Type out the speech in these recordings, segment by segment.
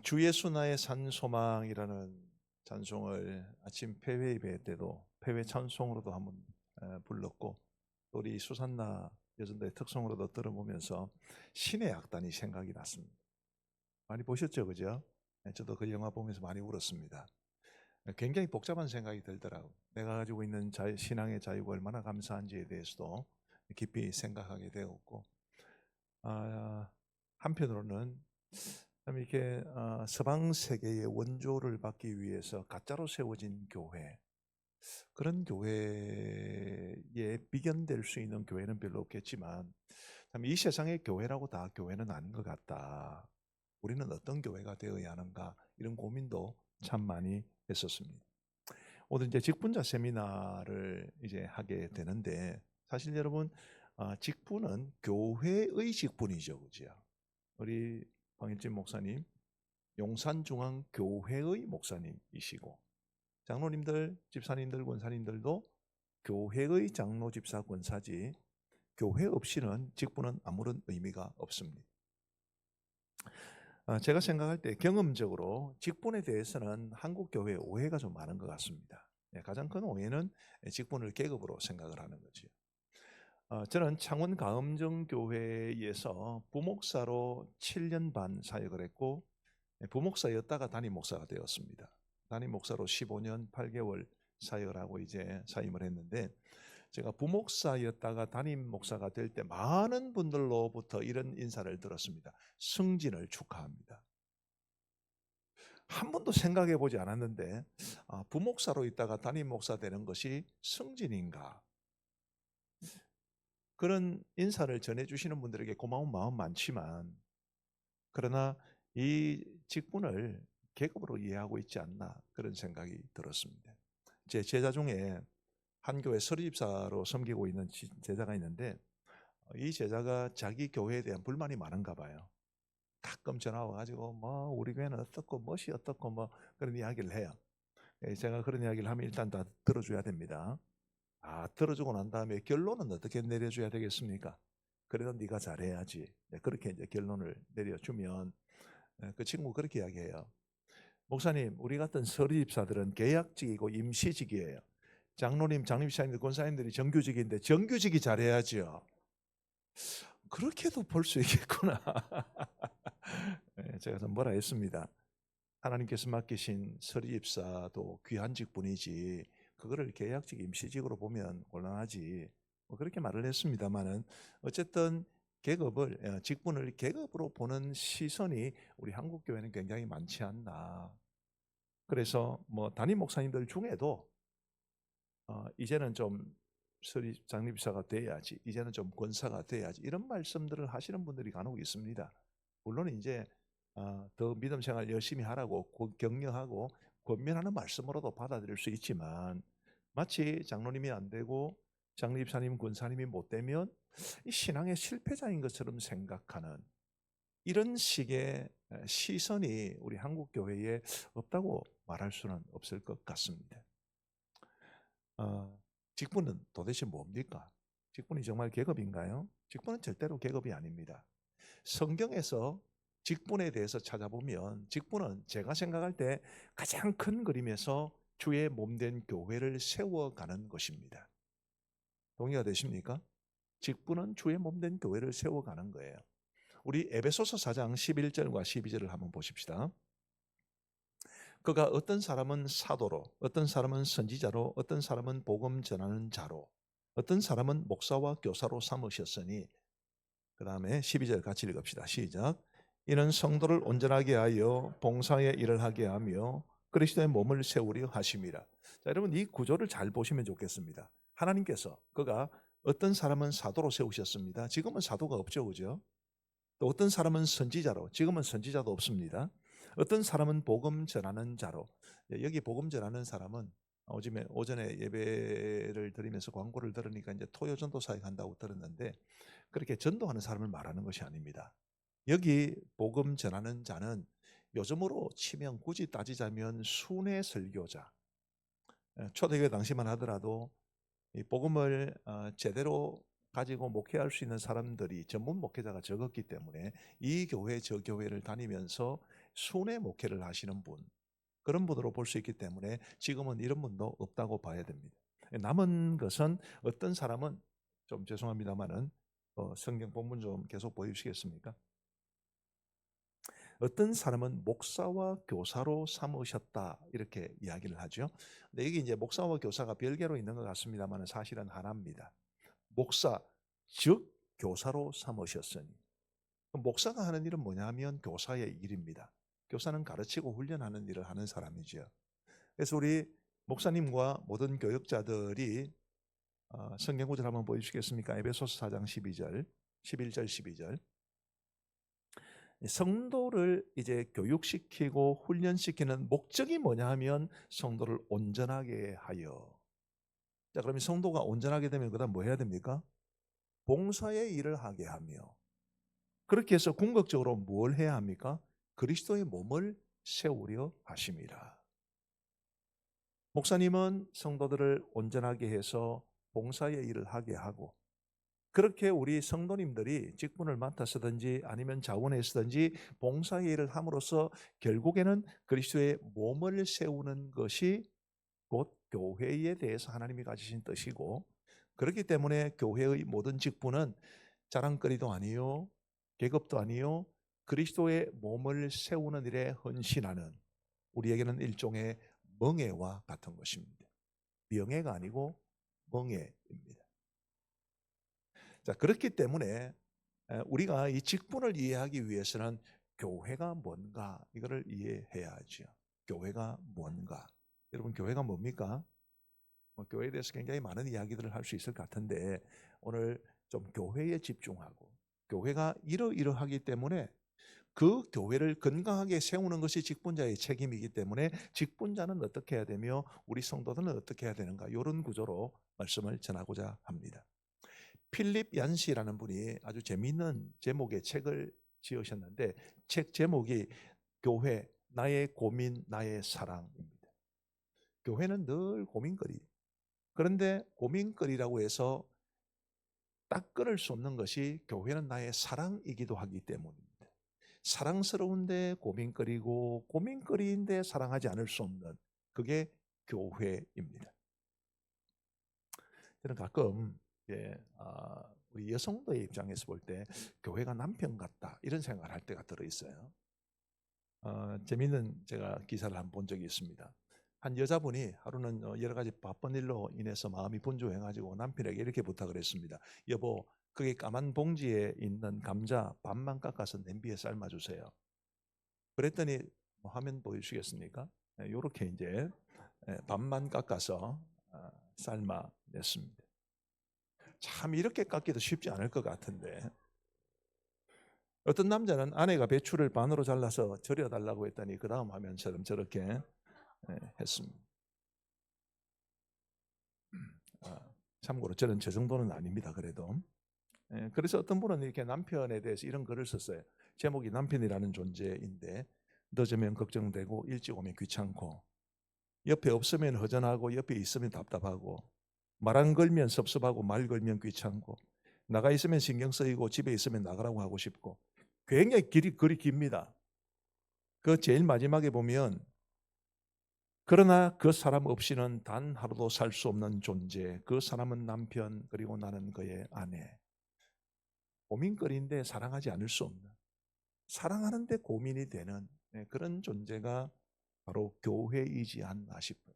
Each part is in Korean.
주 예수 나의 산 소망이라는 찬송을 아침 폐회 예배 때도 폐회 찬송으로도 한번 불렀고, 또 우리 수산나 여전도의 특송으로도 들어보면서 신의 악단이 생각이 났습니다. 많이 보셨죠, 그죠? 저도 그 영화 보면서 많이 울었습니다. 굉장히 복잡한 생각이 들더라고요. 내가 가지고 있는 신앙의 자유가 얼마나 감사한지에 대해서도 깊이 생각하게 되었고, 한편으로는 참 이렇게 서방 세계의 원조를 받기 위해서 가짜로 세워진 교회, 그런 교회에 비견될 수 있는 교회는 별로 없겠지만 참 이 세상의 교회라고 다 교회는 아닌 것 같다. 우리는 어떤 교회가 되어야 하는가, 이런 고민도 참 많이 했었습니다. 오늘 이제 직분자 세미나를 이제 하게 되는데, 사실 여러분, 직분은 교회의 직분이죠, 그죠? 우리 방일진 목사님 용산중앙교회의 목사님이시고, 장로님들, 집사님들, 권사님들도 교회의 장로, 집사, 권사지 교회 없이는 직분은 아무런 의미가 없습니다. 제가 생각할 때 경험적으로 직분에 대해서는 한국 교회에 오해가 좀 많은 것 같습니다. 가장 큰 오해는 직분을 계급으로 생각을 하는 거죠. 저는 창원 가음정교회에서 부목사로 7년 반 사역을 했고, 부목사였다가 담임 목사가 되었습니다. 담임 목사로 15년 8개월 사역을 하고 이제 사임을 했는데, 제가 부목사였다가 담임 목사가 될 때 많은 분들로부터 이런 인사를 들었습니다. 승진을 축하합니다. 한 번도 생각해 보지 않았는데, 부목사로 있다가 담임 목사 되는 것이 승진인가? 그런 인사를 전해주시는 분들에게 고마운 마음 많지만, 그러나 이 직분을 계급으로 이해하고 있지 않나, 그런 생각이 들었습니다. 제 제자 중에 한 교회 서리집사로 섬기고 있는 제자가 있는데, 이 제자가 자기 교회에 대한 불만이 많은가 봐요. 가끔 전화 와가지고 뭐 우리 교회는 어떻고 멋이 어떻고 뭐 그런 이야기를 해요. 제가 그런 이야기를 하면 일단 다 들어줘야 됩니다. 들어주고 난 다음에 결론은 어떻게 내려줘야 되겠습니까? 그래도 네가 잘해야지. 그렇게 이제 결론을 내려주면, 그 친구 그렇게 이야기해요. 목사님, 우리 같은 서리집사들은 계약직이고 임시직이에요. 장로님, 장립사님들, 권사님들이 정규직인데 정규직이 잘해야죠. 그렇게도 볼 수 있겠구나. 제가 좀 뭐라 했습니다. 하나님께서 맡기신 서리집사도 귀한 직분이지 그거를 계약직 임시직으로 보면 곤란하지, 뭐 그렇게 말을 했습니다만은, 어쨌든 계급을, 직분을 계급으로 보는 시선이 우리 한국 교회는 굉장히 많지 않나. 그래서 뭐 담임 목사님들 중에도 이제는 좀 장립사가 돼야지, 이제는 좀 권사가 돼야지, 이런 말씀들을 하시는 분들이 간혹 있습니다. 물론 이제 더 믿음 생활 열심히 하라고 격려하고 권면하는 말씀으로도 받아들일 수 있지만, 마치 장로님이 안 되고 장립사님, 권사님이 못 되면 이 신앙의 실패자인 것처럼 생각하는 이런 식의 시선이 우리 한국 교회에 없다고 말할 수는 없을 것 같습니다. 직분은 도대체 뭡니까? 직분이 정말 계급인가요? 직분은 절대로 계급이 아닙니다. 성경에서 직분에 대해서 찾아보면, 직분은 제가 생각할 때 가장 큰 그림에서 주의 몸된 교회를 세워가는 것입니다. 동의가 되십니까? 직분은 주의 몸된 교회를 세워가는 거예요. 우리 에베소서 4장 11절과 12절을 한번 보십시다. 그가 어떤 사람은 사도로, 어떤 사람은 선지자로, 어떤 사람은 복음 전하는 자로, 어떤 사람은 목사와 교사로 삼으셨으니, 그 다음에 12절 같이 읽읍시다. 시작. 이는 성도를 온전하게 하여 봉사의 일을 하게 하며 그리스도의 몸을 세우려 하심이라. 자, 여러분 이 구조를 잘 보시면 좋겠습니다. 하나님께서 그가 어떤 사람은 사도로 세우셨습니다. 지금은 사도가 없죠, 그죠? 또 어떤 사람은 선지자로, 지금은 선지자도 없습니다. 어떤 사람은 복음 전하는 자로. 여기 복음 전하는 사람은 오전에 예배를 드리면서 광고를 들으니까 이제 토요 전도 사역한다고 들었는데, 그렇게 전도하는 사람을 말하는 것이 아닙니다. 여기 복음 전하는 자는 요즘으로 치면 굳이 따지자면 순회 설교자. 초대교회 당시만 하더라도 이 복음을 제대로 가지고 목회할 수 있는 사람들이, 전문 목회자가 적었기 때문에 이 교회 저 교회를 다니면서 순회 목회를 하시는 분, 그런 분으로 볼 수 있기 때문에 지금은 이런 분도 없다고 봐야 됩니다. 남은 것은 어떤 사람은 좀 죄송합니다만은 성경 본문 좀 계속 보여주시겠습니까? 어떤 사람은 목사와 교사로 삼으셨다 이렇게 이야기를 하죠. 근데 이게 이제 목사와 교사가 별개로 있는 것 같습니다만 사실은 하나입니다. 목사 즉 교사로 삼으셨으니 목사가 하는 일은 뭐냐면 교사의 일입니다. 교사는 가르치고 훈련하는 일을 하는 사람이죠. 그래서 우리 목사님과 모든 교역자들이 성경 구절 한번 보여주시겠습니까? 에베소서 4장 12절, 11절, 12절. 성도를 이제 교육시키고 훈련시키는 목적이 뭐냐 하면 성도를 온전하게 하여. 자, 그러면 성도가 온전하게 되면 그다음 뭐 해야 됩니까? 봉사의 일을 하게 하며. 그렇게 해서 궁극적으로 뭘 해야 합니까? 그리스도의 몸을 세우려 하심이라. 목사님은 성도들을 온전하게 해서 봉사의 일을 하게 하고, 그렇게 우리 성도님들이 직분을 맡아서든지 아니면 자원에 서든지 봉사의 일을 함으로써 결국에는 그리스도의 몸을 세우는 것이 곧 교회에 대해서 하나님이 가지신 뜻이고, 그렇기 때문에 교회의 모든 직분은 자랑거리도 아니요, 계급도 아니요, 그리스도의 몸을 세우는 일에 헌신하는 우리에게는 일종의 멍에와 같은 것입니다. 명예가 아니고 멍에입니다. 자, 그렇기 때문에 우리가 이 직분을 이해하기 위해서는 교회가 뭔가 이거를 이해해야 하죠. 교회가 뭔가. 여러분 교회가 뭡니까? 교회에 대해서 굉장히 많은 이야기들을 할 수 있을 것 같은데 오늘 좀 교회에 집중하고 교회가 이러이러하기 때문에 그 교회를 건강하게 세우는 것이 직분자의 책임이기 때문에 직분자는 어떻게 해야 되며 우리 성도들은 어떻게 해야 되는가 이런 구조로 말씀을 전하고자 합니다. 필립 얀시라는 분이 아주 재미있는 제목의 책을 지으셨는데 책 제목이 교회 나의 고민 나의 사랑입니다. 교회는 늘 고민거리. 그런데 고민거리라고 해서 딱 끊을 수 없는 것이 교회는 나의 사랑이기도 하기 때문입니다. 사랑스러운데 고민거리고 고민거리인데 사랑하지 않을 수 없는 그게 교회입니다. 저는 가끔 우리 여성들의 입장에서 볼 때 교회가 남편 같다 이런 생각을 할 때가 들어있어요. 재미있는 제가 기사를 한번 본 적이 있습니다. 한 여자분이 하루는 여러 가지 바쁜 일로 인해서 마음이 분주해가지고 남편에게 이렇게 부탁을 했습니다. 여보, 거기 까만 봉지에 있는 감자 반만 깎아서 냄비에 삶아주세요. 그랬더니 화면 보여주시겠습니까? 이렇게 이제 반만 깎아서 삶아냈습니다. 참 이렇게 깎기도 쉽지 않을 것 같은데 어떤 남자는 아내가 배추를 반으로 잘라서 절여달라고 했더니 그 다음 화면처럼 저렇게 했습니다. 참고로 저는 저 정도는 아닙니다. 그래도 그래서 어떤 분은 이렇게 남편에 대해서 이런 글을 썼어요. 제목이 남편이라는 존재인데 늦으면 걱정되고 일찍 오면 귀찮고 옆에 없으면 허전하고 옆에 있으면 답답하고 말 안 걸면 섭섭하고 말 걸면 귀찮고 나가 있으면 신경 쓰이고 집에 있으면 나가라고 하고 싶고 굉장히 글이 깁니다. 그 제일 마지막에 보면 그러나 그 사람 없이는 단 하루도 살 수 없는 존재, 그 사람은 남편 그리고 나는 그의 아내. 고민거리인데 사랑하지 않을 수 없는, 사랑하는데 고민이 되는 그런 존재가 바로 교회이지 않나 싶어요.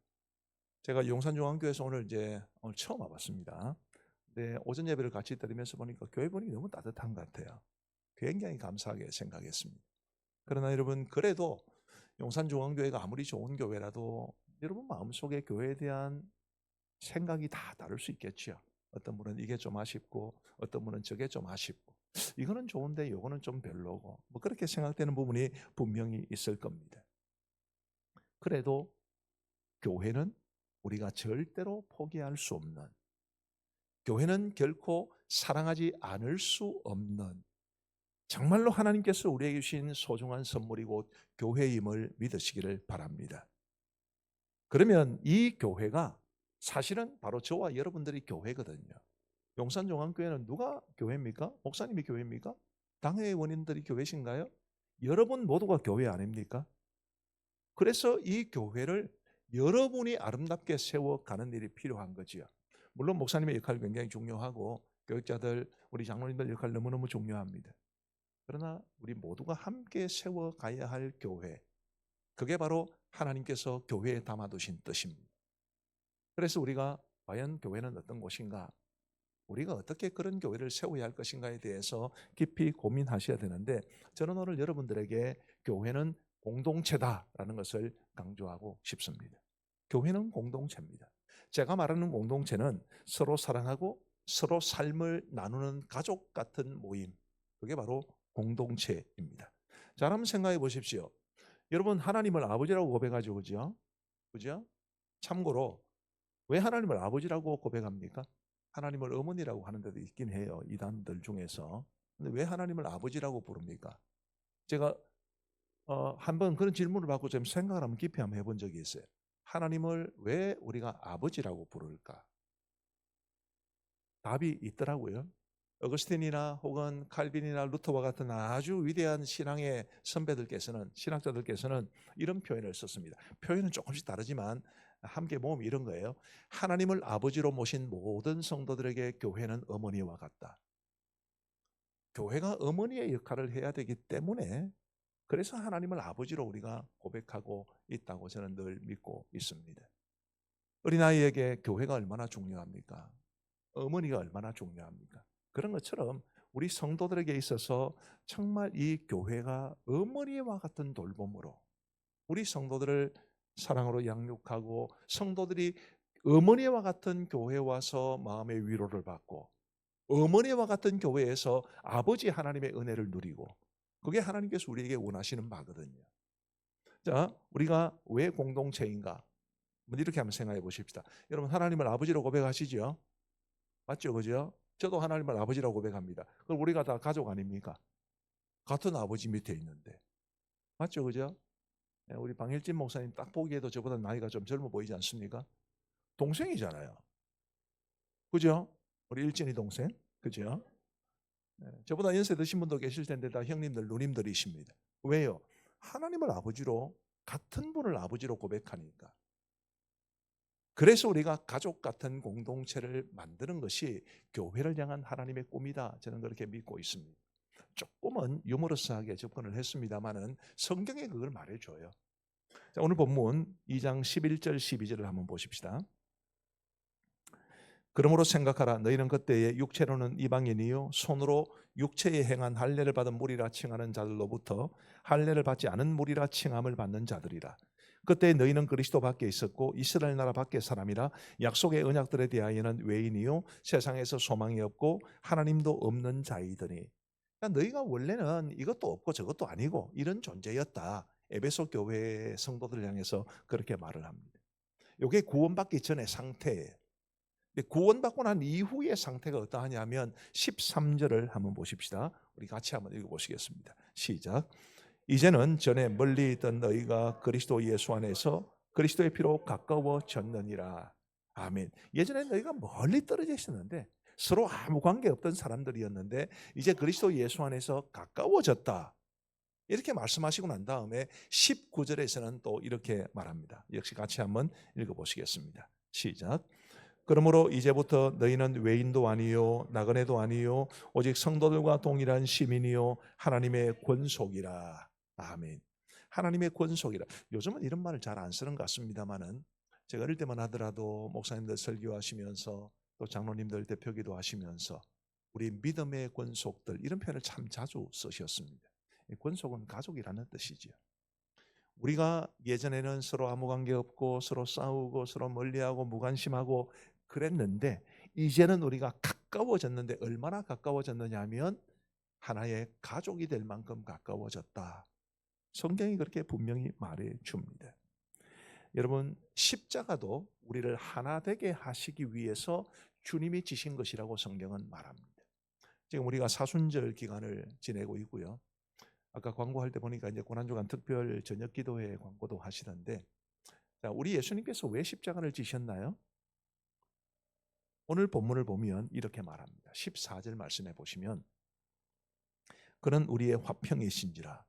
제가 용산중앙교회에서 오늘 처음 와봤습니다. 근데 오전 예배를 같이 드리면서 보니까 교회 분위기 너무 따뜻한 것 같아요. 굉장히 감사하게 생각했습니다. 그러나 여러분 그래도 용산중앙교회가 아무리 좋은 교회라도 여러분 마음속에 교회에 대한 생각이 다 다를 수 있겠죠. 어떤 분은 이게 좀 아쉽고 어떤 분은 저게 좀 아쉽고 이거는 좋은데 이거는 좀 별로고 뭐 그렇게 생각되는 부분이 분명히 있을 겁니다. 그래도 교회는 우리가 절대로 포기할 수 없는, 교회는 결코 사랑하지 않을 수 없는 정말로 하나님께서 우리에게 주신 소중한 선물이고 교회임을 믿으시기를 바랍니다. 그러면 이 교회가 사실은 바로 저와 여러분들이 교회거든요. 용산종합교회는 누가 교회입니까? 목사님이 교회입니까? 당회의 원인들이 교회신가요? 여러분 모두가 교회 아닙니까? 그래서 이 교회를 여러분이 아름답게 세워가는 일이 필요한 거지요. 물론 목사님의 역할이 굉장히 중요하고 교육자들, 우리 장로님들 역할 너무너무 중요합니다. 그러나 우리 모두가 함께 세워가야 할 교회, 그게 바로 하나님께서 교회에 담아두신 뜻입니다. 그래서 우리가 과연 교회는 어떤 곳인가? 우리가 어떻게 그런 교회를 세워야 할 것인가에 대해서 깊이 고민하셔야 되는데, 저는 오늘 여러분들에게 교회는 공동체다라는 것을 강조하고 싶습니다. 교회는 공동체입니다. 제가 말하는 공동체는 서로 사랑하고 서로 삶을 나누는 가족 같은 모임, 그게 바로 공동체입니다. 자, 한번 생각해 보십시오. 여러분, 하나님을 아버지라고 고백하죠, 그죠? 그죠? 참고로 왜 하나님을 아버지라고 고백합니까? 하나님을 어머니라고 하는 데도 있긴 해요, 이단들 중에서. 근데 왜 하나님을 아버지라고 부릅니까? 제가 한번 그런 질문을 받고 좀 생각을 한번 깊이 한번 해본 적이 있어요. 하나님을 왜 우리가 아버지라고 부를까? 답이 있더라고요. 어거스틴이나 혹은 칼빈이나 루터와 같은 아주 위대한 신앙의 선배들께서는, 신학자들께서는 이런 표현을 썼습니다. 표현은 조금씩 다르지만 함께 모으면 이런 거예요. 하나님을 아버지로 모신 모든 성도들에게 교회는 어머니와 같다. 교회가 어머니의 역할을 해야 되기 때문에, 그래서 하나님을 아버지로 우리가 고백하고 있다고 저는 늘 믿고 있습니다. 어린아이에게 교회가 얼마나 중요합니까? 어머니가 얼마나 중요합니까? 그런 것처럼 우리 성도들에게 있어서 정말 이 교회가 어머니와 같은 돌봄으로 우리 성도들을 사랑으로 양육하고, 성도들이 어머니와 같은 교회에 와서 마음의 위로를 받고, 어머니와 같은 교회에서 아버지 하나님의 은혜를 누리고, 그게 하나님께서 우리에게 원하시는 바거든요. 자, 우리가 왜 공동체인가? 이렇게 한번 생각해 보십시다. 여러분, 하나님을 아버지로 고백하시죠? 맞죠? 그죠? 저도 하나님을 아버지라고 고백합니다. 그럼 우리가 다 가족 아닙니까? 같은 아버지 밑에 있는데. 맞죠? 그죠? 우리 방일진 목사님 딱 보기에도 저보다 나이가 좀 젊어 보이지 않습니까? 동생이잖아요. 그죠? 우리 일진이 동생. 그죠? 저보다 연세 드신 분도 계실 텐데 다 형님들, 누님들이십니다. 왜요? 하나님을 아버지로, 같은 분을 아버지로 고백하니까. 그래서 우리가 가족 같은 공동체를 만드는 것이 교회를 향한 하나님의 꿈이다. 저는 그렇게 믿고 있습니다. 조금은 유머러스하게 접근을 했습니다만은 성경에 그걸 말해줘요. 자, 오늘 본문 2장 11절 12절을 한번 보십시다. 그러므로 생각하라. 너희는 그때에 육체로는 이방인이요 손으로 육체에 행한 할례를 받은 무리라 칭하는 자들로부터 할례를 받지 않은 무리라 칭함을 받는 자들이라. 그때 너희는 그리스도 밖에 있었고 이스라엘 나라 밖의 사람이라. 약속의 언약들에 대하여는 외인이요 세상에서 소망이 없고 하나님도 없는 자이더니. 그러니까 너희가 원래는 이것도 없고 저것도 아니고 이런 존재였다. 에베소 교회 성도들 향해서 그렇게 말을 합니다. 이게 구원받기 전의 상태예요. 구원받고 난 이후의 상태가 어떠하냐면 13절을 한번 보십시다. 우리 같이 한번 읽어보시겠습니다. 시작. 이제는 전에 멀리 있던 너희가 그리스도 예수 안에서 그리스도의 피로 가까워졌느니라. 아멘. 예전에 너희가 멀리 떨어져 있었는데 서로 아무 관계 없던 사람들이었는데 이제 그리스도 예수 안에서 가까워졌다. 이렇게 말씀하시고 난 다음에 19절에서는 또 이렇게 말합니다. 역시 같이 한번 읽어보시겠습니다. 시작. 그러므로 이제부터 너희는 외인도 아니요 나그네도 아니요 오직 성도들과 동일한 시민이요 하나님의 권속이라. 아멘. 하나님의 권속이라. 요즘은 이런 말을 잘 안 쓰는 것 같습니다만은 제가 어릴 때만 하더라도 목사님들 설교하시면서 또 장로님들 대표기도 하시면서 우리 믿음의 권속들 이런 표현을 참 자주 쓰셨습니다. 권속은 가족이라는 뜻이죠. 우리가 예전에는 서로 아무 관계 없고 서로 싸우고 서로 멀리하고 무관심하고 그랬는데 이제는 우리가 가까워졌는데 얼마나 가까워졌느냐 하면 하나의 가족이 될 만큼 가까워졌다. 성경이 그렇게 분명히 말해 줍니다. 여러분, 십자가도 우리를 하나 되게 하시기 위해서 주님이 지신 것이라고 성경은 말합니다. 지금 우리가 사순절 기간을 지내고 있고요. 아까 광고할 때 보니까 이제 고난주간 특별 저녁 기도회 광고도 하시던데, 자, 우리 예수님께서 왜 십자가를 지셨나요? 오늘 본문을 보면 이렇게 말합니다. 14절 말씀해 보시면 그는 우리의 화평이신지라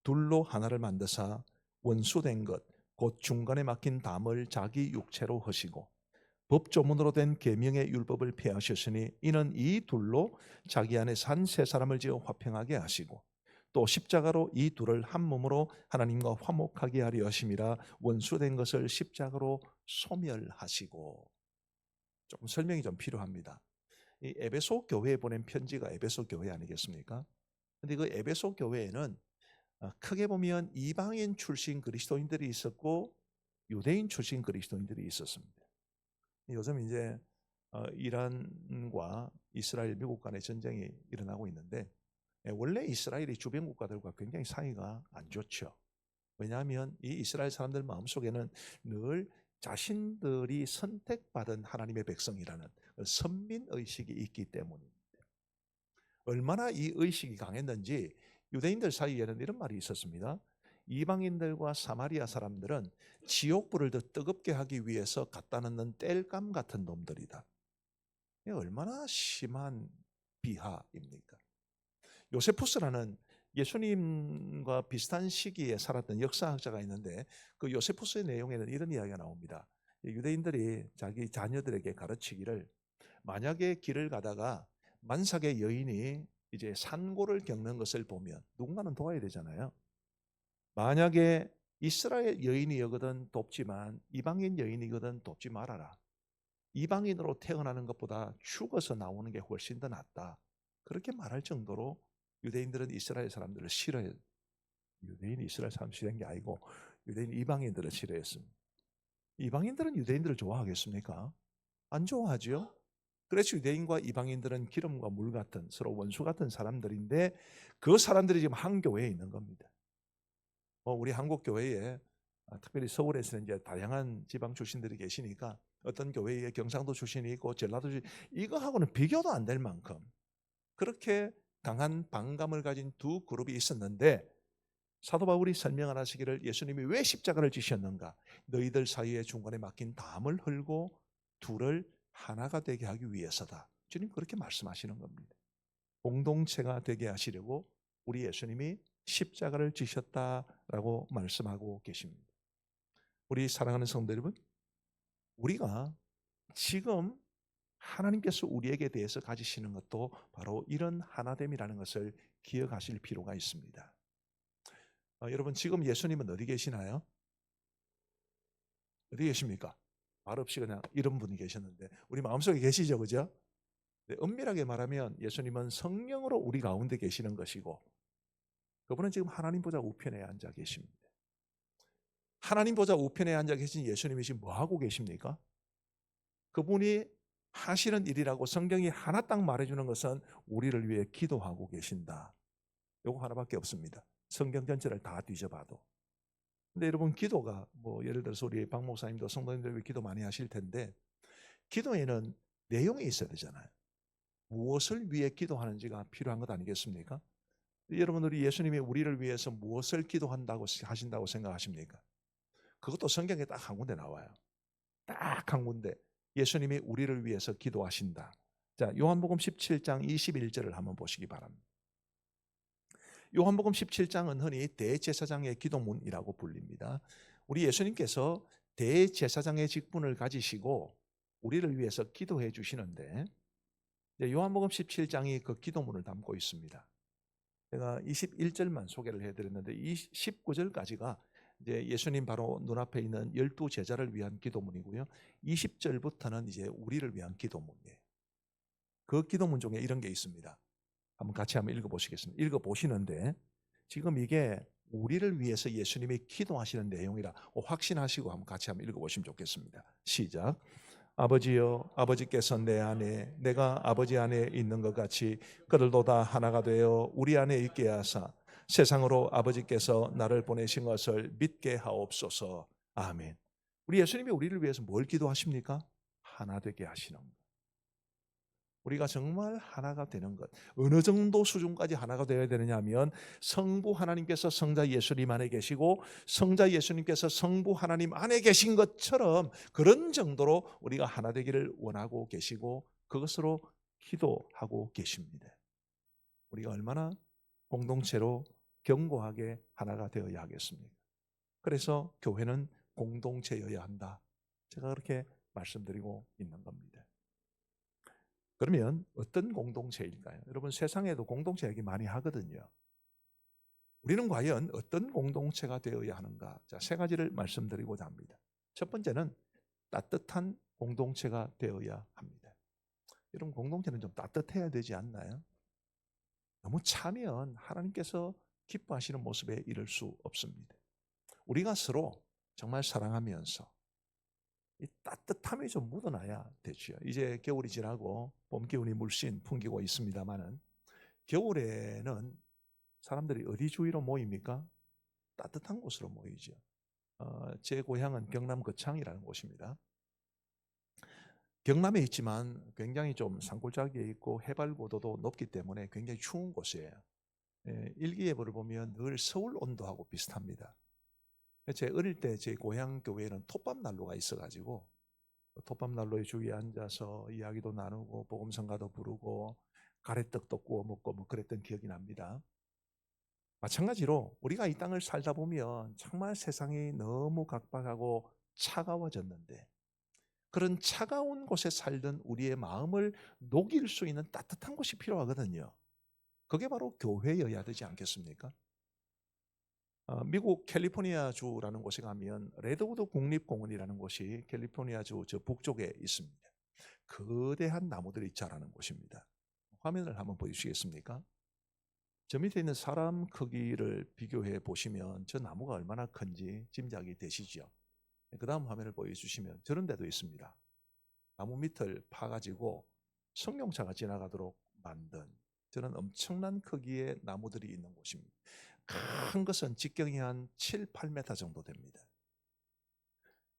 둘로 하나를 만드사 원수된 것 곧 중간에 막힌 담을 자기 육체로 하시고 법조문으로 된 계명의 율법을 폐하셨으니 이는 이 둘로 자기 안에 산 세 사람을 지어 화평하게 하시고 또 십자가로 이 둘을 한 몸으로 하나님과 화목하게 하려 하심이라 원수된 것을 십자가로 소멸하시고. 좀 설명이 좀 필요합니다. 이 에베소 교회에 보낸 편지가 에베소 교회 아니겠습니까? 근데 그 에베소 교회에는 크게 보면 이방인 출신 그리스도인들이 있었고 유대인 출신 그리스도인들이 있었습니다. 요즘 이제 이란과 이스라엘, 미국 간의 전쟁이 일어나고 있는데 원래 이스라엘이 주변 국가들과 굉장히 사이가 안 좋죠. 왜냐하면 이 이스라엘 사람들 마음속에는 늘 자신들이 선택받은 하나님의 백성이라는 선민의식이 있기 때문입니다. 얼마나 이 의식이 강했는지 유대인들 사이에는 이런 말이 있었습니다. 이방인들과 사마리아 사람들은 지옥불을 더 뜨겁게 하기 위해서 갖다 놓는 땔감 같은 놈들이다. 이게 얼마나 심한 비하입니까? 요세푸스라는 예수님과 비슷한 시기에 살았던 역사학자가 있는데 그 요세푸스의 내용에는 이런 이야기가 나옵니다. 유대인들이 자기 자녀들에게 가르치기를 만약에 길을 가다가 만삭의 여인이 이제 산고를 겪는 것을 보면 누군가는 도와야 되잖아요. 만약에 이스라엘 여인이거든 돕지만 이방인 여인이거든 돕지 말아라. 이방인으로 태어나는 것보다 죽어서 나오는 게 훨씬 더 낫다. 그렇게 말할 정도로 유대인들은 이스라엘 사람들을 싫어해요. 유대인이 이스라엘 사람 싫어한 게 아니고 유대인 이방인들을 싫어했습니다. 이방인들은 유대인들을 좋아하겠습니까? 안 좋아하죠. 그래서 유대인과 이방인들은 기름과 물 같은 서로 원수 같은 사람들인데 그 사람들이 지금 한 교회에 있는 겁니다. 우리 한국 교회에 특별히 서울에서는 이제 다양한 지방 출신들이 계시니까 어떤 교회에 경상도 출신이 있고 전라도 출신 이거하고는 비교도 안 될 만큼 그렇게 강한 반감을 가진 두 그룹이 있었는데 사도 바울이 설명을 하시기를 예수님이 왜 십자가를 지셨는가? 너희들 사이에 중간에 막힌 담을 헐고 둘을 하나가 되게 하기 위해서다. 주님 그렇게 말씀하시는 겁니다. 공동체가 되게 하시려고 우리 예수님이 십자가를 지셨다라고 말씀하고 계십니다. 우리 사랑하는 성도 여러분, 우리가 지금 하나님께서 우리에게 대해서 가지시는 것도 바로 이런 하나됨이라는 것을 기억하실 필요가 있습니다. 여러분 지금 예수님은 어디 계시나요? 어디 계십니까? 말 없이 그냥 이런 분이 계셨는데 우리 마음속에 계시죠, 그죠? 네, 엄밀하게 말하면 예수님은 성령으로 우리 가운데 계시는 것이고 그분은 지금 하나님 보좌 우편에 앉아 계십니다. 하나님 보좌 우편에 앉아 계신 예수님이 지금 뭐 하고 계십니까? 그분이 하시는 일이라고 성경이 하나 딱 말해주는 것은 우리를 위해 기도하고 계신다. 요거 하나밖에 없습니다. 성경 전체를 다 뒤져봐도. 근데 여러분 기도가 뭐 예를 들어서 우리 박 목사님도 성도님들 위해 기도 많이 하실 텐데 기도에는 내용이 있어야 되잖아요. 무엇을 위해 기도하는지가 필요한 것 아니겠습니까? 여러분들이 예수님이 우리를 위해서 무엇을 기도한다고 하신다고 생각하십니까? 그것도 성경에 딱 한 군데 나와요. 딱 한 군데. 예수님이 우리를 위해서 기도하신다. 자, 요한복음 17장 21절을 한번 보시기 바랍니다. 요한복음 17장은 흔히 대제사장의 기도문이라고 불립니다. 우리 예수님께서 대제사장의 직분을 가지시고 우리를 위해서 기도해 주시는데 요한복음 17장이 그 기도문을 담고 있습니다. 제가 21절만 소개를 해드렸는데 이 19절까지가 이제 예수님 바로 눈앞에 있는 12제자를 위한 기도문이고요. 20절부터는 이제 우리를 위한 기도문이에요. 그 기도문 중에 이런 게 있습니다. 같이 한번 읽어보시겠습니다. 읽어보시는데 지금 이게 우리를 위해서 예수님이 기도하시는 내용이라 확신하시고 한번 같이 한번 읽어보시면 좋겠습니다. 시작. 아버지여, 아버지께서 내 안에 내가 아버지 안에 있는 것 같이 그들도 다 하나가 되어 우리 안에 있게 하사 세상으로 아버지께서 나를 보내신 것을 믿게 하옵소서. 아멘. 우리 예수님이 우리를 위해서 뭘 기도하십니까? 하나 되게 하시는 것. 우리가 정말 하나가 되는 것. 어느 정도 수준까지 하나가 되어야 되느냐 하면 성부 하나님께서 성자 예수님 안에 계시고 성자 예수님께서 성부 하나님 안에 계신 것처럼 그런 정도로 우리가 하나 되기를 원하고 계시고 그것으로 기도하고 계십니다. 우리가 얼마나 공동체로 견고하게 하나가 되어야 하겠습니까? 그래서 교회는 공동체여야 한다. 제가 그렇게 말씀드리고 있는 겁니다. 그러면 어떤 공동체일까요? 여러분, 세상에도 공동체 얘기 많이 하거든요. 우리는 과연 어떤 공동체가 되어야 하는가? 자, 세 가지를 말씀드리고자 합니다. 첫 번째는 따뜻한 공동체가 되어야 합니다. 여러분, 공동체는 좀 따뜻해야 되지 않나요? 너무 차면 하나님께서 기뻐하시는 모습에 이를 수 없습니다. 우리가 서로 정말 사랑하면서 이 따뜻함이 좀 묻어나야 되죠. 이제 겨울이 지나고 봄 기운이 물씬 풍기고 있습니다만은, 겨울에는 사람들이 어디 주위로 모입니까? 따뜻한 곳으로 모이죠. 제 고향은 경남 거창이라는 곳입니다. 경남에 있지만 굉장히 좀 산골짜기에 있고 해발 고도도 높기 때문에 굉장히 추운 곳이에요. 일기예보를 보면 늘 서울 온도하고 비슷합니다. 제 어릴 때 제 고향 교회에는 톱밥 난로가 있어가지고 톱밥 난로에 주위에 앉아서 이야기도 나누고 복음성가도 부르고 가래떡도 구워 먹고 뭐 그랬던 기억이 납니다. 마찬가지로 우리가 이 땅을 살다 보면 정말 세상이 너무 각박하고 차가워졌는데, 그런 차가운 곳에 살던 우리의 마음을 녹일 수 있는 따뜻한 곳이 필요하거든요. 그게 바로 교회여야 되지 않겠습니까? 미국 캘리포니아 주라는 곳에 가면 레드우드 국립공원이라는 곳이 캘리포니아 주 저 북쪽에 있습니다. 거대한 나무들이 자라는 곳입니다. 화면을 한번 보여주시겠습니까? 저 밑에 있는 사람 크기를 비교해 보시면 저 나무가 얼마나 큰지 짐작이 되시죠? 그 다음 화면을 보여주시면 저런 데도 있습니다. 나무 밑을 파가지고 승용차가 지나가도록 만든 저런 엄청난 크기의 나무들이 있는 곳입니다. 큰 것은 직경이 한 7, 8m 정도 됩니다.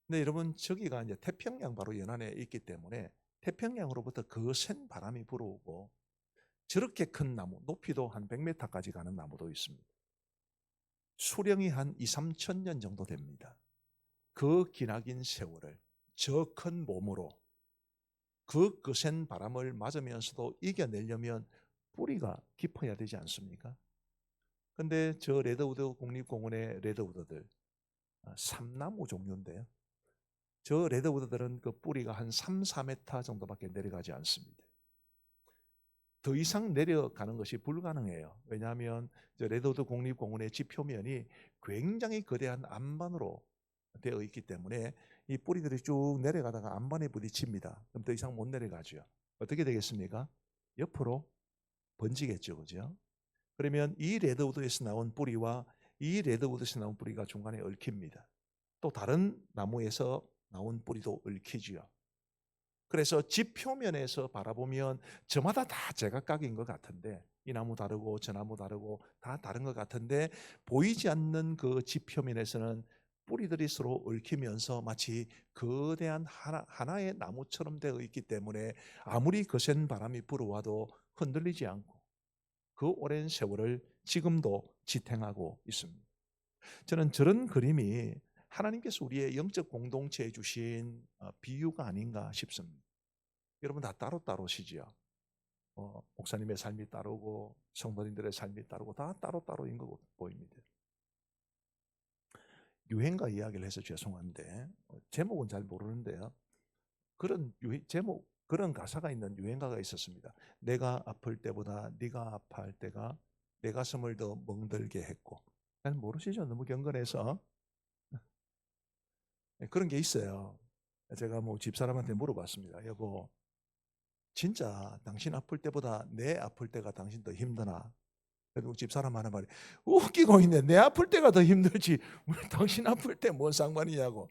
근데 여러분, 저기가 이제 태평양 바로 연안에 있기 때문에 태평양으로부터 거센 바람이 불어오고 저렇게 큰 나무, 높이도 한 100m까지 가는 나무도 있습니다. 수령이 한 2, 3천 년 정도 됩니다. 그 기나긴 세월을 저 큰 몸으로 그 거센 바람을 맞으면서도 이겨내려면 뿌리가 깊어야 되지 않습니까? 근데 저 레드우드 국립공원의 레드우드들, 삼나무 종류인데요. 저 레드우드들은 그 뿌리가 한 3, 4m 정도밖에 내려가지 않습니다. 더 이상 내려가는 것이 불가능해요. 왜냐하면 저 레드우드 국립공원의 지표면이 굉장히 거대한 안반으로 되어 있기 때문에 이 뿌리들이 쭉 내려가다가 안반에 부딪힙니다. 그럼 더 이상 못 내려가죠. 어떻게 되겠습니까? 옆으로 번지겠죠, 그죠? 그러면 이 레드우드에서 나온 뿌리와 이 레드우드에서 나온 뿌리가 중간에 얽힙니다. 또 다른 나무에서 나온 뿌리도 얽히지요. 그래서 지표면에서 바라보면 저마다 다 제각각인 것 같은데, 이 나무 다르고 저 나무 다르고 다 다른 것 같은데, 보이지 않는 그 지표면에서는 뿌리들이 서로 얽히면서 마치 거대한 하나의 나무처럼 되어 있기 때문에 아무리 거센 바람이 불어와도 흔들리지 않고 그 오랜 세월을 지금도 지탱하고 있습니다. 저는 저런 그림이 하나님께서 우리의 영적 공동체에 주신 비유가 아닌가 싶습니다. 여러분 다 따로따로시죠. 목사님의 삶이 따르고 성도님들의 삶이 따르고 다 따로따로인 것 보입니다. 유행가 이야기를 해서 죄송한데 제목은 잘 모르는데요. 그런 제목, 그런 가사가 있는 유행가가 있었습니다. 내가 아플 때보다 네가 아파할 때가 내 가슴을 더 멍들게 했고. 모르시죠? 너무 경건해서. 그런 게 있어요. 제가 뭐 집사람한테 물어봤습니다. 여보, 진짜 당신 아플 때보다 내 아플 때가 당신 더 힘드나? 그래도 집사람 하는 말이 웃기고 있네. 내 아플 때가 더 힘들지 당신 아플 때 뭔 상관이냐고.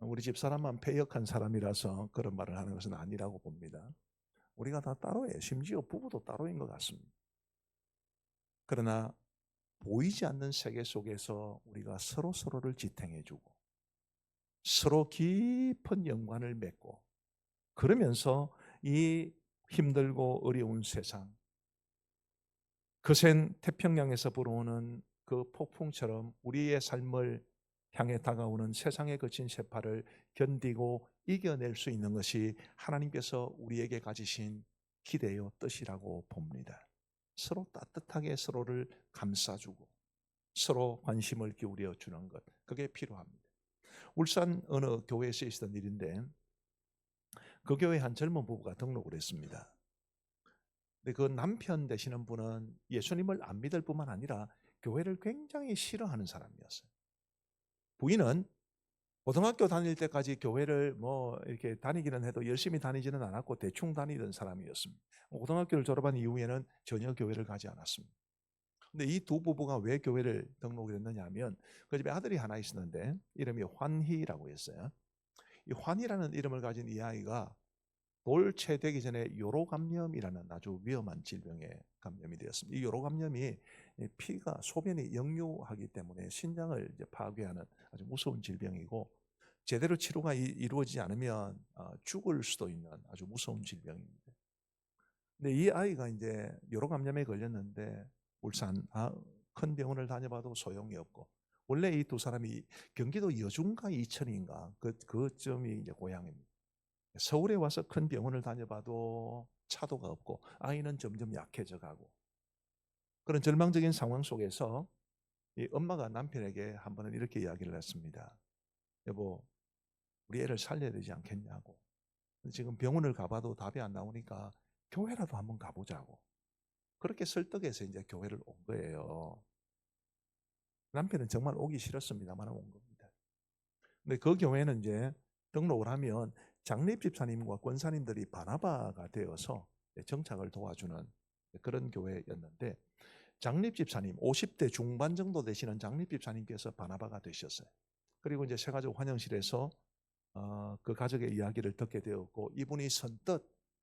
우리 집사람만 패역한 사람이라서 그런 말을 하는 것은 아니라고 봅니다. 우리가 다 따로예요. 심지어 부부도 따로인 것 같습니다. 그러나 보이지 않는 세계 속에서 우리가 서로를 지탱해주고 서로 깊은 연관을 맺고, 그러면서 이 힘들고 어려운 세상, 거센 태평양에서 불어오는 그 폭풍처럼 우리의 삶을 향해 다가오는 세상의 거친 세파를 견디고 이겨낼 수 있는 것이 하나님께서 우리에게 가지신 기대요 뜻이라고 봅니다. 서로 따뜻하게 서로를 감싸주고 서로 관심을 기울여 주는 것, 그게 필요합니다. 울산 어느 교회에서 있었던 일인데 그 교회 한 젊은 부부가 등록을 했습니다. 근데 그 남편 되시는 분은 예수님을 안 믿을 뿐만 아니라 교회를 굉장히 싫어하는 사람이었어요. 부인은 고등학교 다닐 때까지 교회를 뭐 이렇게 다니기는 해도 열심히 다니지는 않았고 대충 다니던 사람이었습니다. 고등학교를 졸업한 이후에는 전혀 교회를 가지 않았습니다. 근데 이 두 부부가 왜 교회를 등록을 했느냐 하면 그 집에 아들이 하나 있었는데 이름이 환희라고 했어요. 이 환희라는 이름을 가진 이 아이가 돌체되기 전에 요로감염이라는 아주 위험한 질병에 감염이 되었습니다. 이 요로감염이 피가 소변이 역류하기 때문에 신장을 이제 파괴하는 아주 무서운 질병이고 제대로 치료가 이루어지지 않으면 죽을 수도 있는 아주 무서운 질병입니다. 근데 이 아이가 이제 요로감염에 걸렸는데 울산 큰 병원을 다녀봐도 소용이 없고 원래 이 두 사람이 경기도 여중가 이천인가 그점이 이제 고향입니다. 서울에 와서 큰 병원을 다녀봐도 차도가 없고 아이는 점점 약해져 가고 그런 절망적인 상황 속에서 이 엄마가 남편에게 한 번은 이렇게 이야기를 했습니다. 여보, 우리 애를 살려야 되지 않겠냐고. 지금 병원을 가봐도 답이 안 나오니까 교회라도 한번 가보자고. 그렇게 설득해서 이제 교회를 온 거예요. 남편은 정말 오기 싫었습니다만 온 겁니다. 근데 그 교회는 이제 등록을 하면 장립집사님과 권사님들이 바나바가 되어서 정착을 도와주는 그런 교회였는데 장립집사님 50대 중반 정도 되시는 장립집사님께서 바나바가 되셨어요. 그리고 이제 새가족 환영실에서 그 가족의 이야기를 듣게 되었고 이분이 선뜻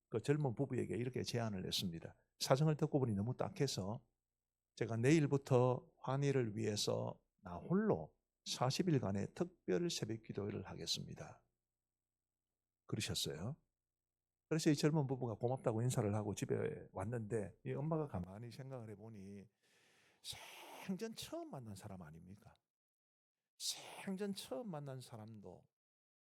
그 젊은 부부에게 이렇게 제안을 했습니다. 사정을 듣고 보니 너무 딱해서 제가 내일부터 환희를 위해서 나 홀로 40일간의 특별 새벽 기도를 하겠습니다. 그러셨어요. 그래서 이 젊은 부부가 고맙다고 인사를 하고 집에 왔는데 이 엄마가 가만히 생각을 해보니 생전 처음 만난 사람 아닙니까? 생전 처음 만난 사람도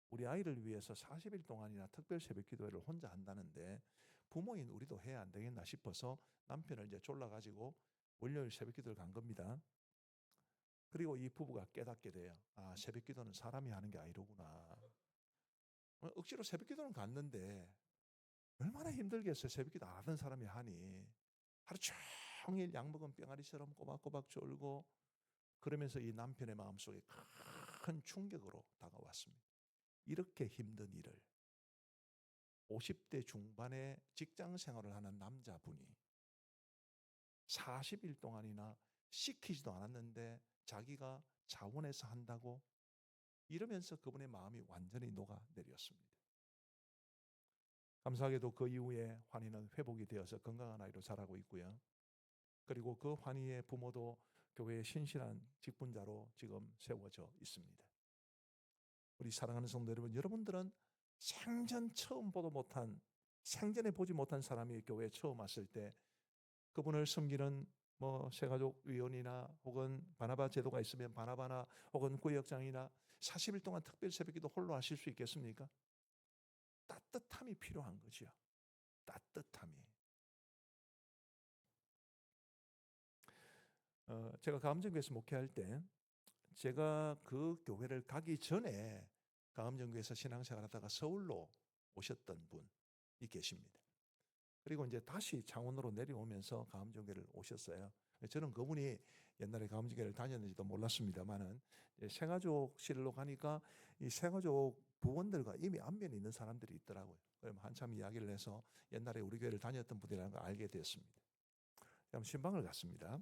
우리 아이를 위해서 40일 동안이나 특별 새벽 기도회를 혼자 한다는데 부모인 우리도 해야 안 되겠나 싶어서 남편을 이제 졸라가지고 월요일 새벽 기도를 간 겁니다. 그리고 이 부부가 깨닫게 돼요. 아, 새벽 기도는 사람이 하는 게 아니로구나. 억지로 새벽 기도는 갔는데 얼마나 힘들겠어요. 새벽 기도 안 하던 사람이 하니. 하루 종일 약 먹은 병아리처럼 꼬박꼬박 졸고 그러면서 이 남편의 마음속에 큰 충격으로 다가왔습니다. 이렇게 힘든 일을 50대 중반의 직장 생활을 하는 남자분이 40일 동안이나 시키지도 않았는데 자기가 자원해서 한다고 이러면서 그분의 마음이 완전히 녹아내렸습니다. 감사하게도 그 이후에 환희는 회복이 되어서 건강한 아이로 자라고 있고요. 그리고 그 환희의 부모도 교회의 신실한 직분자로 지금 세워져 있습니다. 우리 사랑하는 성도 여러분, 여러분들은 생전 처음 보도 못한 생전에 보지 못한 사람이 교회에 처음 왔을 때 그분을 섬기는 뭐 새가족 위원이나 혹은 바나바 제도가 있으면 바나바나 혹은 구역장이나 40일 동안 특별 새벽기도 홀로 하실 수 있겠습니까? 따뜻함이 필요한 거죠. 따뜻함이. 제가 가음정교에서 목회할 때 제가 그 교회를 가기 전에 가음정교에서 신앙생활 하다가 서울로 오셨던 분이 계십니다. 그리고 이제 다시 창원으로 내려오면서 가음정교를 오셨어요. 저는 그분이 옛날에 가음정교를 다녔는지도 몰랐습니다만은 새가족실로 가니까 이 새가족 부원들과 이미 안면이 있는 사람들이 있더라고요. 그럼 한참 이야기를 해서 옛날에 우리 교회를 다녔던 분이라는 걸 알게 됐습니다. 그럼 신방을 갔습니다.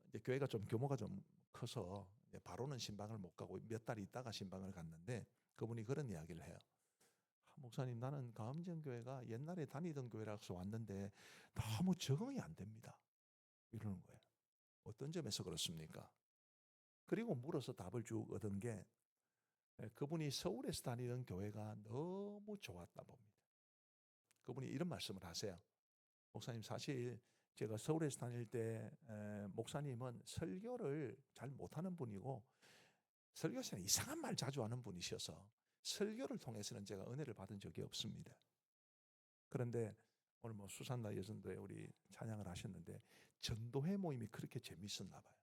이제 교회가 좀 규모가 좀 커서 바로는 신방을 못 가고 몇 달 있다가 신방을 갔는데 그분이 그런 이야기를 해요. 목사님, 나는 가음정교회가 옛날에 다니던 교회라서 왔는데 너무 적응이 안 됩니다. 이러는 거예요. 어떤 점에서 그렇습니까? 그리고 물어서 답을 쭉 얻은 게 그분이 서울에서 다니던 교회가 너무 좋았다 봅니다. 그분이 이런 말씀을 하세요. 목사님, 사실 제가 서울에서 다닐 때 목사님은 설교를 잘 못하는 분이고 설교에서는 이상한 말 자주 하는 분이셔서 설교를 통해서는 제가 은혜를 받은 적이 없습니다. 그런데 오늘 뭐 수산나 여전도에 우리 찬양을 하셨는데 전도회 모임이 그렇게 재밌었나 봐요.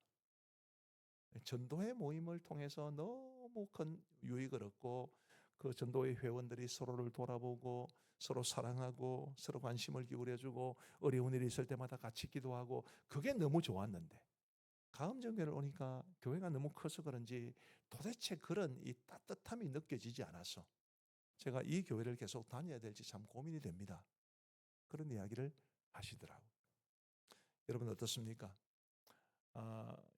전도회 모임을 통해서 너무 큰 유익을 얻고 그 전도회 회원들이 서로를 돌아보고 서로 사랑하고 서로 관심을 기울여주고 어려운 일이 있을 때마다 같이 기도하고 그게 너무 좋았는데 가음정교회를 오니까 교회가 너무 커서 그런지 도대체 그런 이 따뜻함이 느껴지지 않아서 제가 이 교회를 계속 다녀야 될지 참 고민이 됩니다. 그런 이야기를 하시더라고요. 여러분 어떻습니까?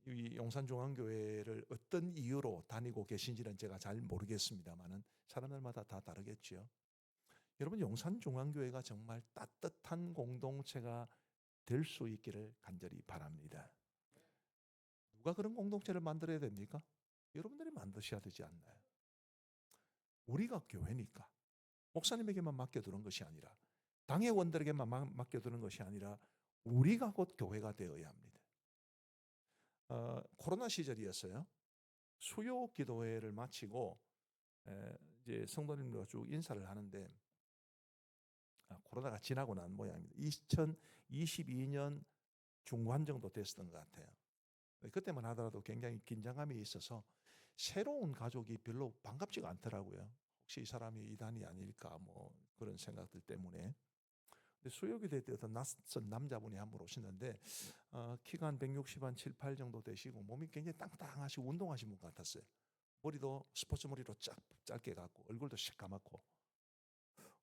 이 용산중앙교회를 어떤 이유로 다니고 계신지는 제가 잘 모르겠습니다만은 사람들마다 다 다르겠지요. 여러분 용산중앙교회가 정말 따뜻한 공동체가 될 수 있기를 간절히 바랍니다. 누가 그런 공동체를 만들어야 됩니까? 여러분들이 만드셔야 되지 않나요? 우리가 교회니까 목사님에게만 맡겨두는 것이 아니라 당회원들에게만 맡겨두는 것이 아니라 우리가 곧 교회가 되어야 합니다. 코로나 시절이었어요. 수요 기도회를 마치고 이제 성도님들과 쭉 인사를 하는데 코로나가 지나고 난 모양입니다. 2022년 중반 정도 됐었던 것 같아요. 그때만 하더라도 굉장히 긴장감이 있어서 새로운 가족이 별로 반갑지가 않더라고요. 혹시 이 사람이 이단이 아닐까 뭐 그런 생각들 때문에. 수요기도회 때 어떤 낯선 남자분이 한 분 오시는데 키가 한 160한 7, 8 정도 되시고 몸이 굉장히 땅땅하시고 운동하신 분 같았어요. 머리도 스포츠 머리로 짧게 갖고 얼굴도 시까맣고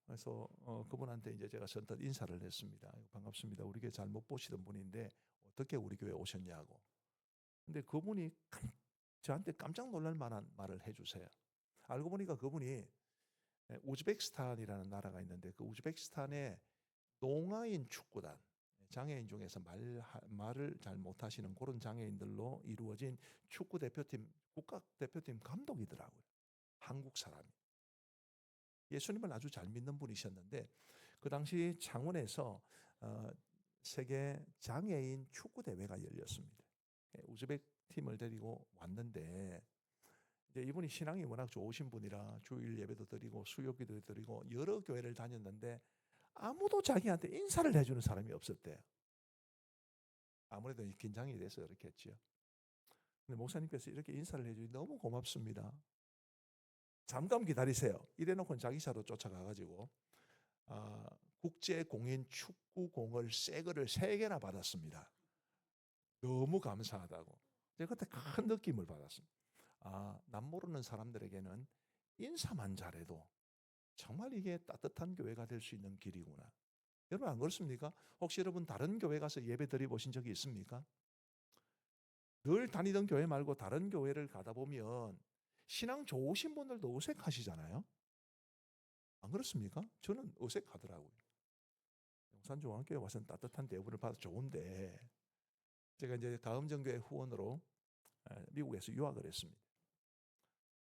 그래서 그분한테 이제 제가 선뜻 인사를 했습니다. 반갑습니다. 우리 교회 잘 못 보시던 분인데 어떻게 우리 교회 오셨냐고. 근데 그분이 저한테 깜짝 놀랄 만한 말을 해주세요. 알고 보니까 그분이 우즈베키스탄이라는 나라가 있는데 그 우즈베키스탄의 농아인 축구단 장애인 중에서 말을 잘 못하시는 그런 장애인들로 이루어진 축구 대표팀 국가대표팀 감독이더라고요. 한국 사람이. 예수님을 아주 잘 믿는 분이셨는데 그 당시 창원에서 세계 장애인 축구 대회가 열렸습니다. 우즈벡 팀을 데리고 왔는데 이제 이분이 신앙이 워낙 좋으신 분이라 주일 예배도 드리고 수요기도 드리고 여러 교회를 다녔는데 아무도 자기한테 인사를 해주는 사람이 없었대요. 아무래도 긴장이 돼서 그렇겠지요. 근데 목사님께서 이렇게 인사를 해주니 너무 고맙습니다. 잠깐 기다리세요. 이래놓고 자기 차로 쫓아가가지고 국제공인 축구공을 새 거를 3개나 받았습니다. 너무 감사하다고. 제가 그때 큰 느낌을 받았습니다. 남 모르는 사람들에게는 인사만 잘해도 정말 이게 따뜻한 교회가 될 수 있는 길이구나. 여러분 안 그렇습니까? 혹시 여러분 다른 교회 가서 예배 드려 보신 적이 있습니까? 늘 다니던 교회 말고 다른 교회를 가다 보면 신앙 좋으신 분들도 어색하시잖아요. 안 그렇습니까? 저는 어색하더라고요. 용산중앙교회 와서는 따뜻한 대우를 받아 좋은데 제가 이제 가음정교회 후원으로 미국에서 유학을 했습니다.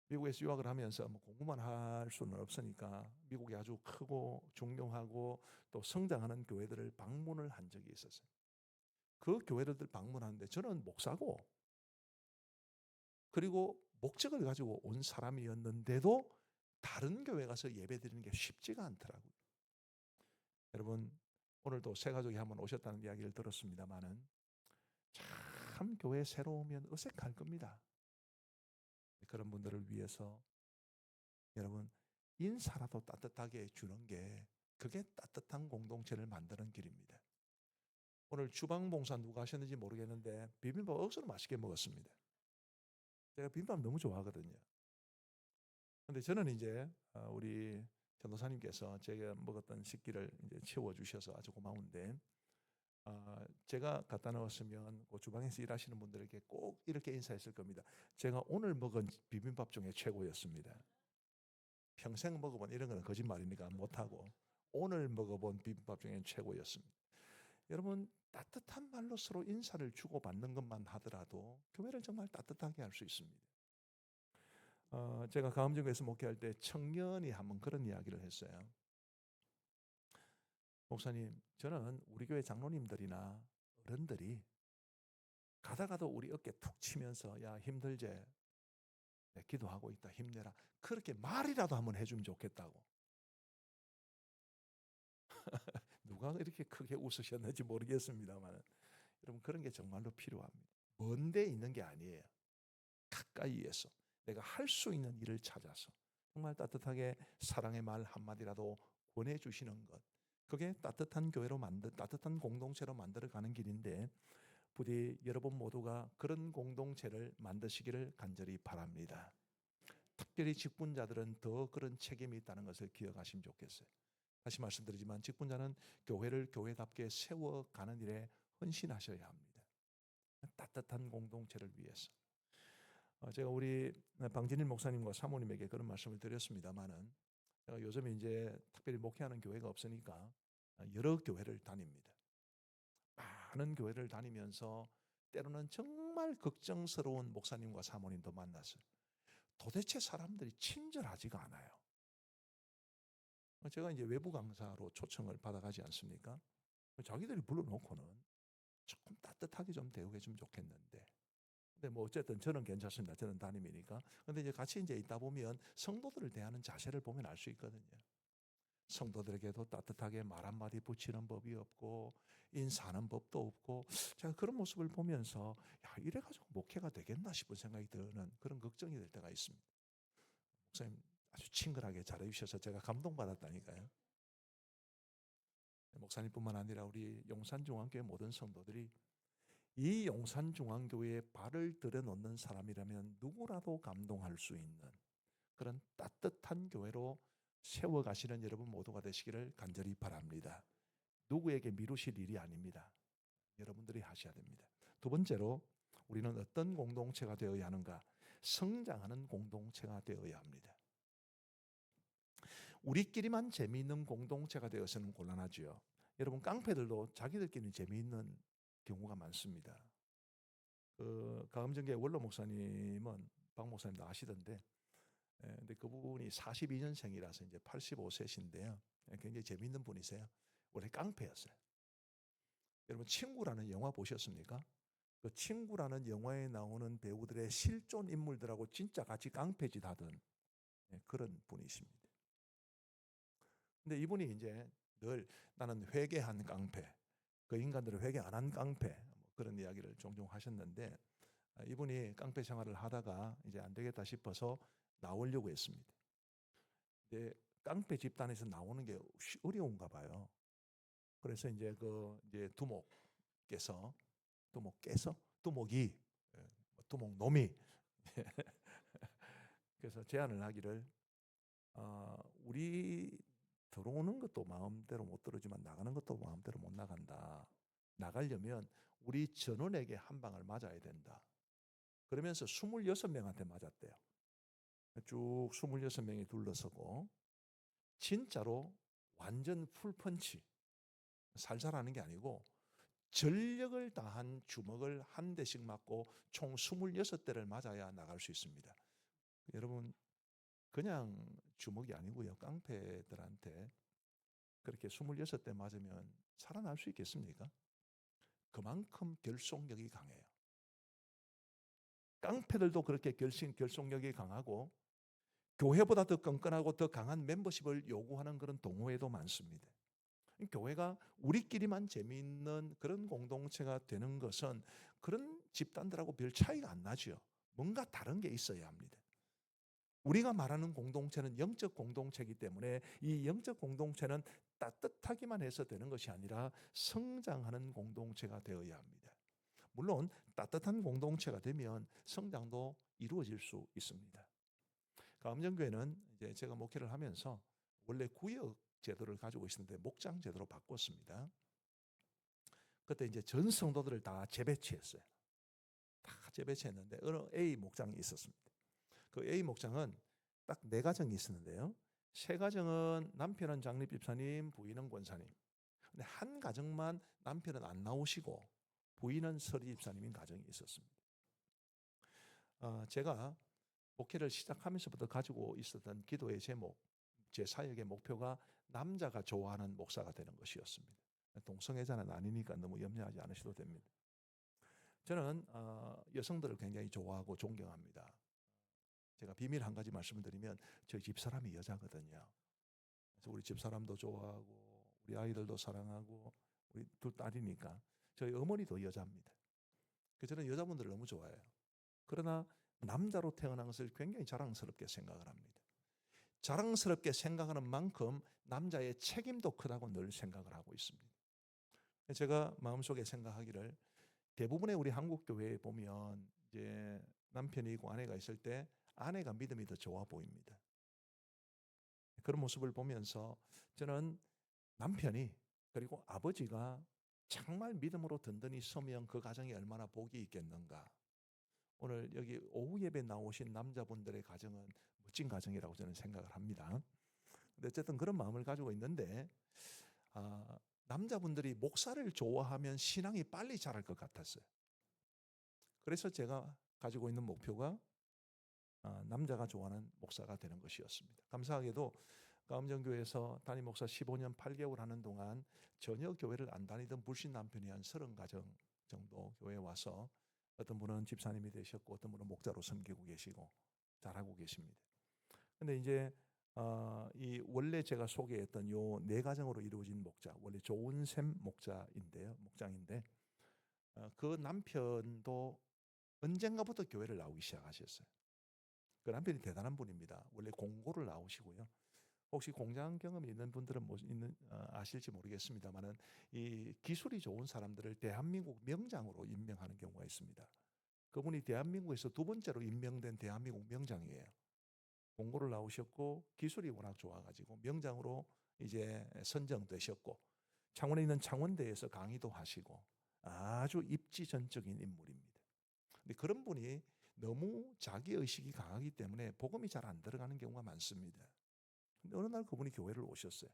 미국에서 유학을 하면서 뭐 공부만 할 수는 없으니까 미국이 아주 크고 중요하고 또 성장하는 교회들을 방문을 한 적이 있었어요. 그 교회들을 방문하는데 저는 목사고 그리고 목적을 가지고 온 사람이었는데도 다른 교회 가서 예배 드리는 게 쉽지가 않더라고요. 여러분 오늘도 새 가족이 한번 오셨다는 이야기를 들었습니다마는 참 교회 새로 오면 어색할 겁니다. 그런 분들을 위해서 여러분 인사라도 따뜻하게 주는 게 그게 따뜻한 공동체를 만드는 길입니다. 오늘 주방봉사 누가 하셨는지 모르겠는데 비빔밥 억수로 맛있게 먹었습니다. 제가 비빔밥 너무 좋아하거든요. 근데 저는 이제 우리 전도사님께서 제가 먹었던 식기를 이제 채워주셔서 아주 고마운데 제가 갖다 넣었으면 그 주방에서 일하시는 분들에게 꼭 이렇게 인사했을 겁니다. 제가 오늘 먹은 비빔밥 중에 최고였습니다. 평생 먹어본 이런 거는 거짓말이니까 못하고 오늘 먹어본 비빔밥 중에 최고였습니다. 여러분 따뜻한 말로 서로 인사를 주고받는 것만 하더라도 교회를 정말 따뜻하게 할 수 있습니다. 제가 가음정교회에서 목회할 때 청년이 한번 그런 이야기를 했어요. 목사님, 저는 우리 교회 장로님들이나 어른들이 가다가도 우리 어깨 툭 치면서 야 힘들지? 네, 기도하고 있다 힘내라. 그렇게 말이라도 한번 해주면 좋겠다고. 누가 이렇게 크게 웃으셨는지 모르겠습니다만 여러분 그런 게 정말로 필요합니다. 먼 데 있는 게 아니에요. 가까이에서 내가 할 수 있는 일을 찾아서 정말 따뜻하게 사랑의 말 한마디라도 권해주시는 것, 그게 따뜻한 교회로 따뜻한 공동체로 만들어가는 길인데 부디 여러분 모두가 그런 공동체를 만드시기를 간절히 바랍니다. 특별히 직분자들은 더 그런 책임이 있다는 것을 기억하시면 좋겠어요. 다시 말씀드리지만 직분자는 교회를 교회답게 세워가는 일에 헌신하셔야 합니다. 따뜻한 공동체를 위해서. 제가 우리 방진일 목사님과 사모님에게 그런 말씀을 드렸습니다만은 제가 요즘에 이제 특별히 목회하는 교회가 없으니까 여러 교회를 다닙니다. 많은 교회를 다니면서 때로는 정말 걱정스러운 목사님과 사모님도 만났어요. 도대체 사람들이 친절하지가 않아요. 제가 이제 외부 강사로 초청을 받아가지 않습니까? 자기들이 불러놓고는 조금 따뜻하게 좀 대우해주면 좋겠는데. 근데 뭐 어쨌든 저는 괜찮습니다. 저는 담임이니까. 근데 이제 같이 이제 있다 보면 성도들을 대하는 자세를 보면 알 수 있거든요. 성도들에게도 따뜻하게 말 한마디 붙이는 법이 없고 인사하는 법도 없고 제가 그런 모습을 보면서 야 이래가지고 목회가 되겠나 싶은 생각이 드는 그런 걱정이 될 때가 있습니다. 목사님 아주 친근하게 잘해주셔서 제가 감동받았다니까요. 목사님뿐만 아니라 우리 용산중앙교회 모든 성도들이 이 용산중앙교회에 발을 들여놓는 사람이라면 누구라도 감동할 수 있는 그런 따뜻한 교회로 세워가시는 여러분 모두가 되시기를 간절히 바랍니다. 누구에게 미루실 일이 아닙니다. 여러분들이 하셔야 됩니다. 두 번째로 우리는 어떤 공동체가 되어야 하는가? 성장하는 공동체가 되어야 합니다. 우리끼리만 재미있는 공동체가 되어서는 곤란하지요. 여러분 깡패들도 자기들끼리 재미있는 경우가 많습니다. 가음정교회 원로 목사님은 박 목사님도 아시던데, 근데 그분이 42년생이라서 이제 85세신데요. 굉장히 재미있는 분이세요. 원래 깡패였어요. 여러분 친구라는 영화 보셨습니까? 그 친구라는 영화에 나오는 배우들의 실존 인물들하고 진짜 같이 깡패짓 하던 그런 분이십니다. 근데 이분이 이제 늘 나는 회개한 깡패, 그 인간들을 회개 안 한 깡패 그런 이야기를 종종 하셨는데 이분이 깡패 생활을 하다가 이제 안 되겠다 싶어서 나오려고 했습니다. 근데 깡패 집단에서 나오는 게 어려운가 봐요. 그래서 이제 이제 두목이 두목놈이 그래서 제안을 하기를 우리 들어오는 것도 마음대로 못 들어오지만 나가는 것도 마음대로 못 나간다. 나가려면 우리 전원에게 한 방을 맞아야 된다. 그러면서 26명한테 맞았대요. 쭉 26명이 둘러서고 진짜로 완전 풀펀치 살살하는 게 아니고 전력을 다한 주먹을 한 대씩 맞고 총 26대를 맞아야 나갈 수 있습니다. 여러분 그냥 주먹이 아니고요. 깡패들한테 그렇게 26대 맞으면 살아날 수 있겠습니까? 그만큼 결속력이 강해요. 깡패들도 그렇게 결속력이 강하고 교회보다 더 끈끈하고 더 강한 멤버십을 요구하는 그런 동호회도 많습니다. 교회가 우리끼리만 재미있는 그런 공동체가 되는 것은 그런 집단들하고 별 차이가 안 나죠. 뭔가 다른 게 있어야 합니다. 우리가 말하는 공동체는 영적 공동체이기 때문에 이 영적 공동체는 따뜻하기만 해서 되는 것이 아니라 성장하는 공동체가 되어야 합니다. 물론 따뜻한 공동체가 되면 성장도 이루어질 수 있습니다. 가음정교회는 이제 제가 목회를 하면서 원래 구역 제도를 가지고 있었는데 목장 제도로 바꿨습니다. 그때 이제 전 성도들을 다 재배치했어요. 다 재배치했는데 어느 A 목장이 있었습니다. 그 A 목장은 딱 4가정이 있었는데요. 3가정은 남편은 장립집사님, 부인은 권사님. 근데 한 가정만 남편은 안 나오시고 부인은 서리집사님인 가정이 있었습니다. 제가 목회를 시작하면서부터 가지고 있었던 기도의 제목, 제 사역의 목표가 남자가 좋아하는 목사가 되는 것이었습니다. 동성애자는 아니니까 너무 염려하지 않으셔도 됩니다. 저는 여성들을 굉장히 좋아하고 존경합니다. 제가 비밀 한 가지 말씀을 드리면 저희 집사람이 여자거든요. 그래서 우리 집사람도 좋아하고 우리 아이들도 사랑하고 우리 둘 딸이니까 저희 어머니도 여자입니다. 그래서 저는 여자분들을 너무 좋아해요. 그러나 남자로 태어난 것을 굉장히 자랑스럽게 생각을 합니다. 자랑스럽게 생각하는 만큼 남자의 책임도 크다고 늘 생각을 하고 있습니다. 제가 마음속에 생각하기를 대부분의 우리 한국 교회에 보면 이제 남편이 있고 아내가 있을 때 아내가 믿음이 더 좋아 보입니다. 그런 모습을 보면서 저는 남편이 그리고 아버지가 정말 믿음으로 든든히 서면 그 가정이 얼마나 복이 있겠는가. 오늘 여기 오후 예배 나오신 남자분들의 가정은 멋진 가정이라고 저는 생각을 합니다. 근데 어쨌든 그런 마음을 가지고 있는데 남자분들이 목사를 좋아하면 신앙이 빨리 자랄 것 같았어요. 그래서 제가 가지고 있는 목표가 남자가 좋아하는 목사가 되는 것이었습니다. 감사하게도 가음정교회에서 담임 목사 15년 8개월 하는 동안 전혀 교회를 안 다니던 불신 남편이 한 30가정 정도 교회에 와서 어떤 분은 집사님이 되셨고 어떤 분은 목자로 섬기고 계시고 잘하고 계십니다. 근데 이제 이 원래 제가 소개했던 요 4가정으로 이루어진 목자, 원래 조은샘 목장인데 그 남편도 언젠가부터 교회를 나오기 시작하셨어요. 그 남편이 대단한 분입니다. 원래 공고를 나오시고요. 혹시 공장 경험이 있는 분들은 아실지 모르겠습니다만은 이 기술이 좋은 사람들을 대한민국 명장으로 임명하는 경우가 있습니다. 그분이 대한민국에서 2번째로 임명된 대한민국 명장이에요. 공고를 나오셨고 기술이 워낙 좋아가지고 명장으로 이제 선정되셨고 창원에 있는 창원대에서 강의도 하시고 아주 입지전적인 인물입니다. 근데 그런 분이 너무 자기의식이 강하기 때문에 복음이 잘 안 들어가는 경우가 많습니다. 근데 어느 날 그분이 교회를 오셨어요.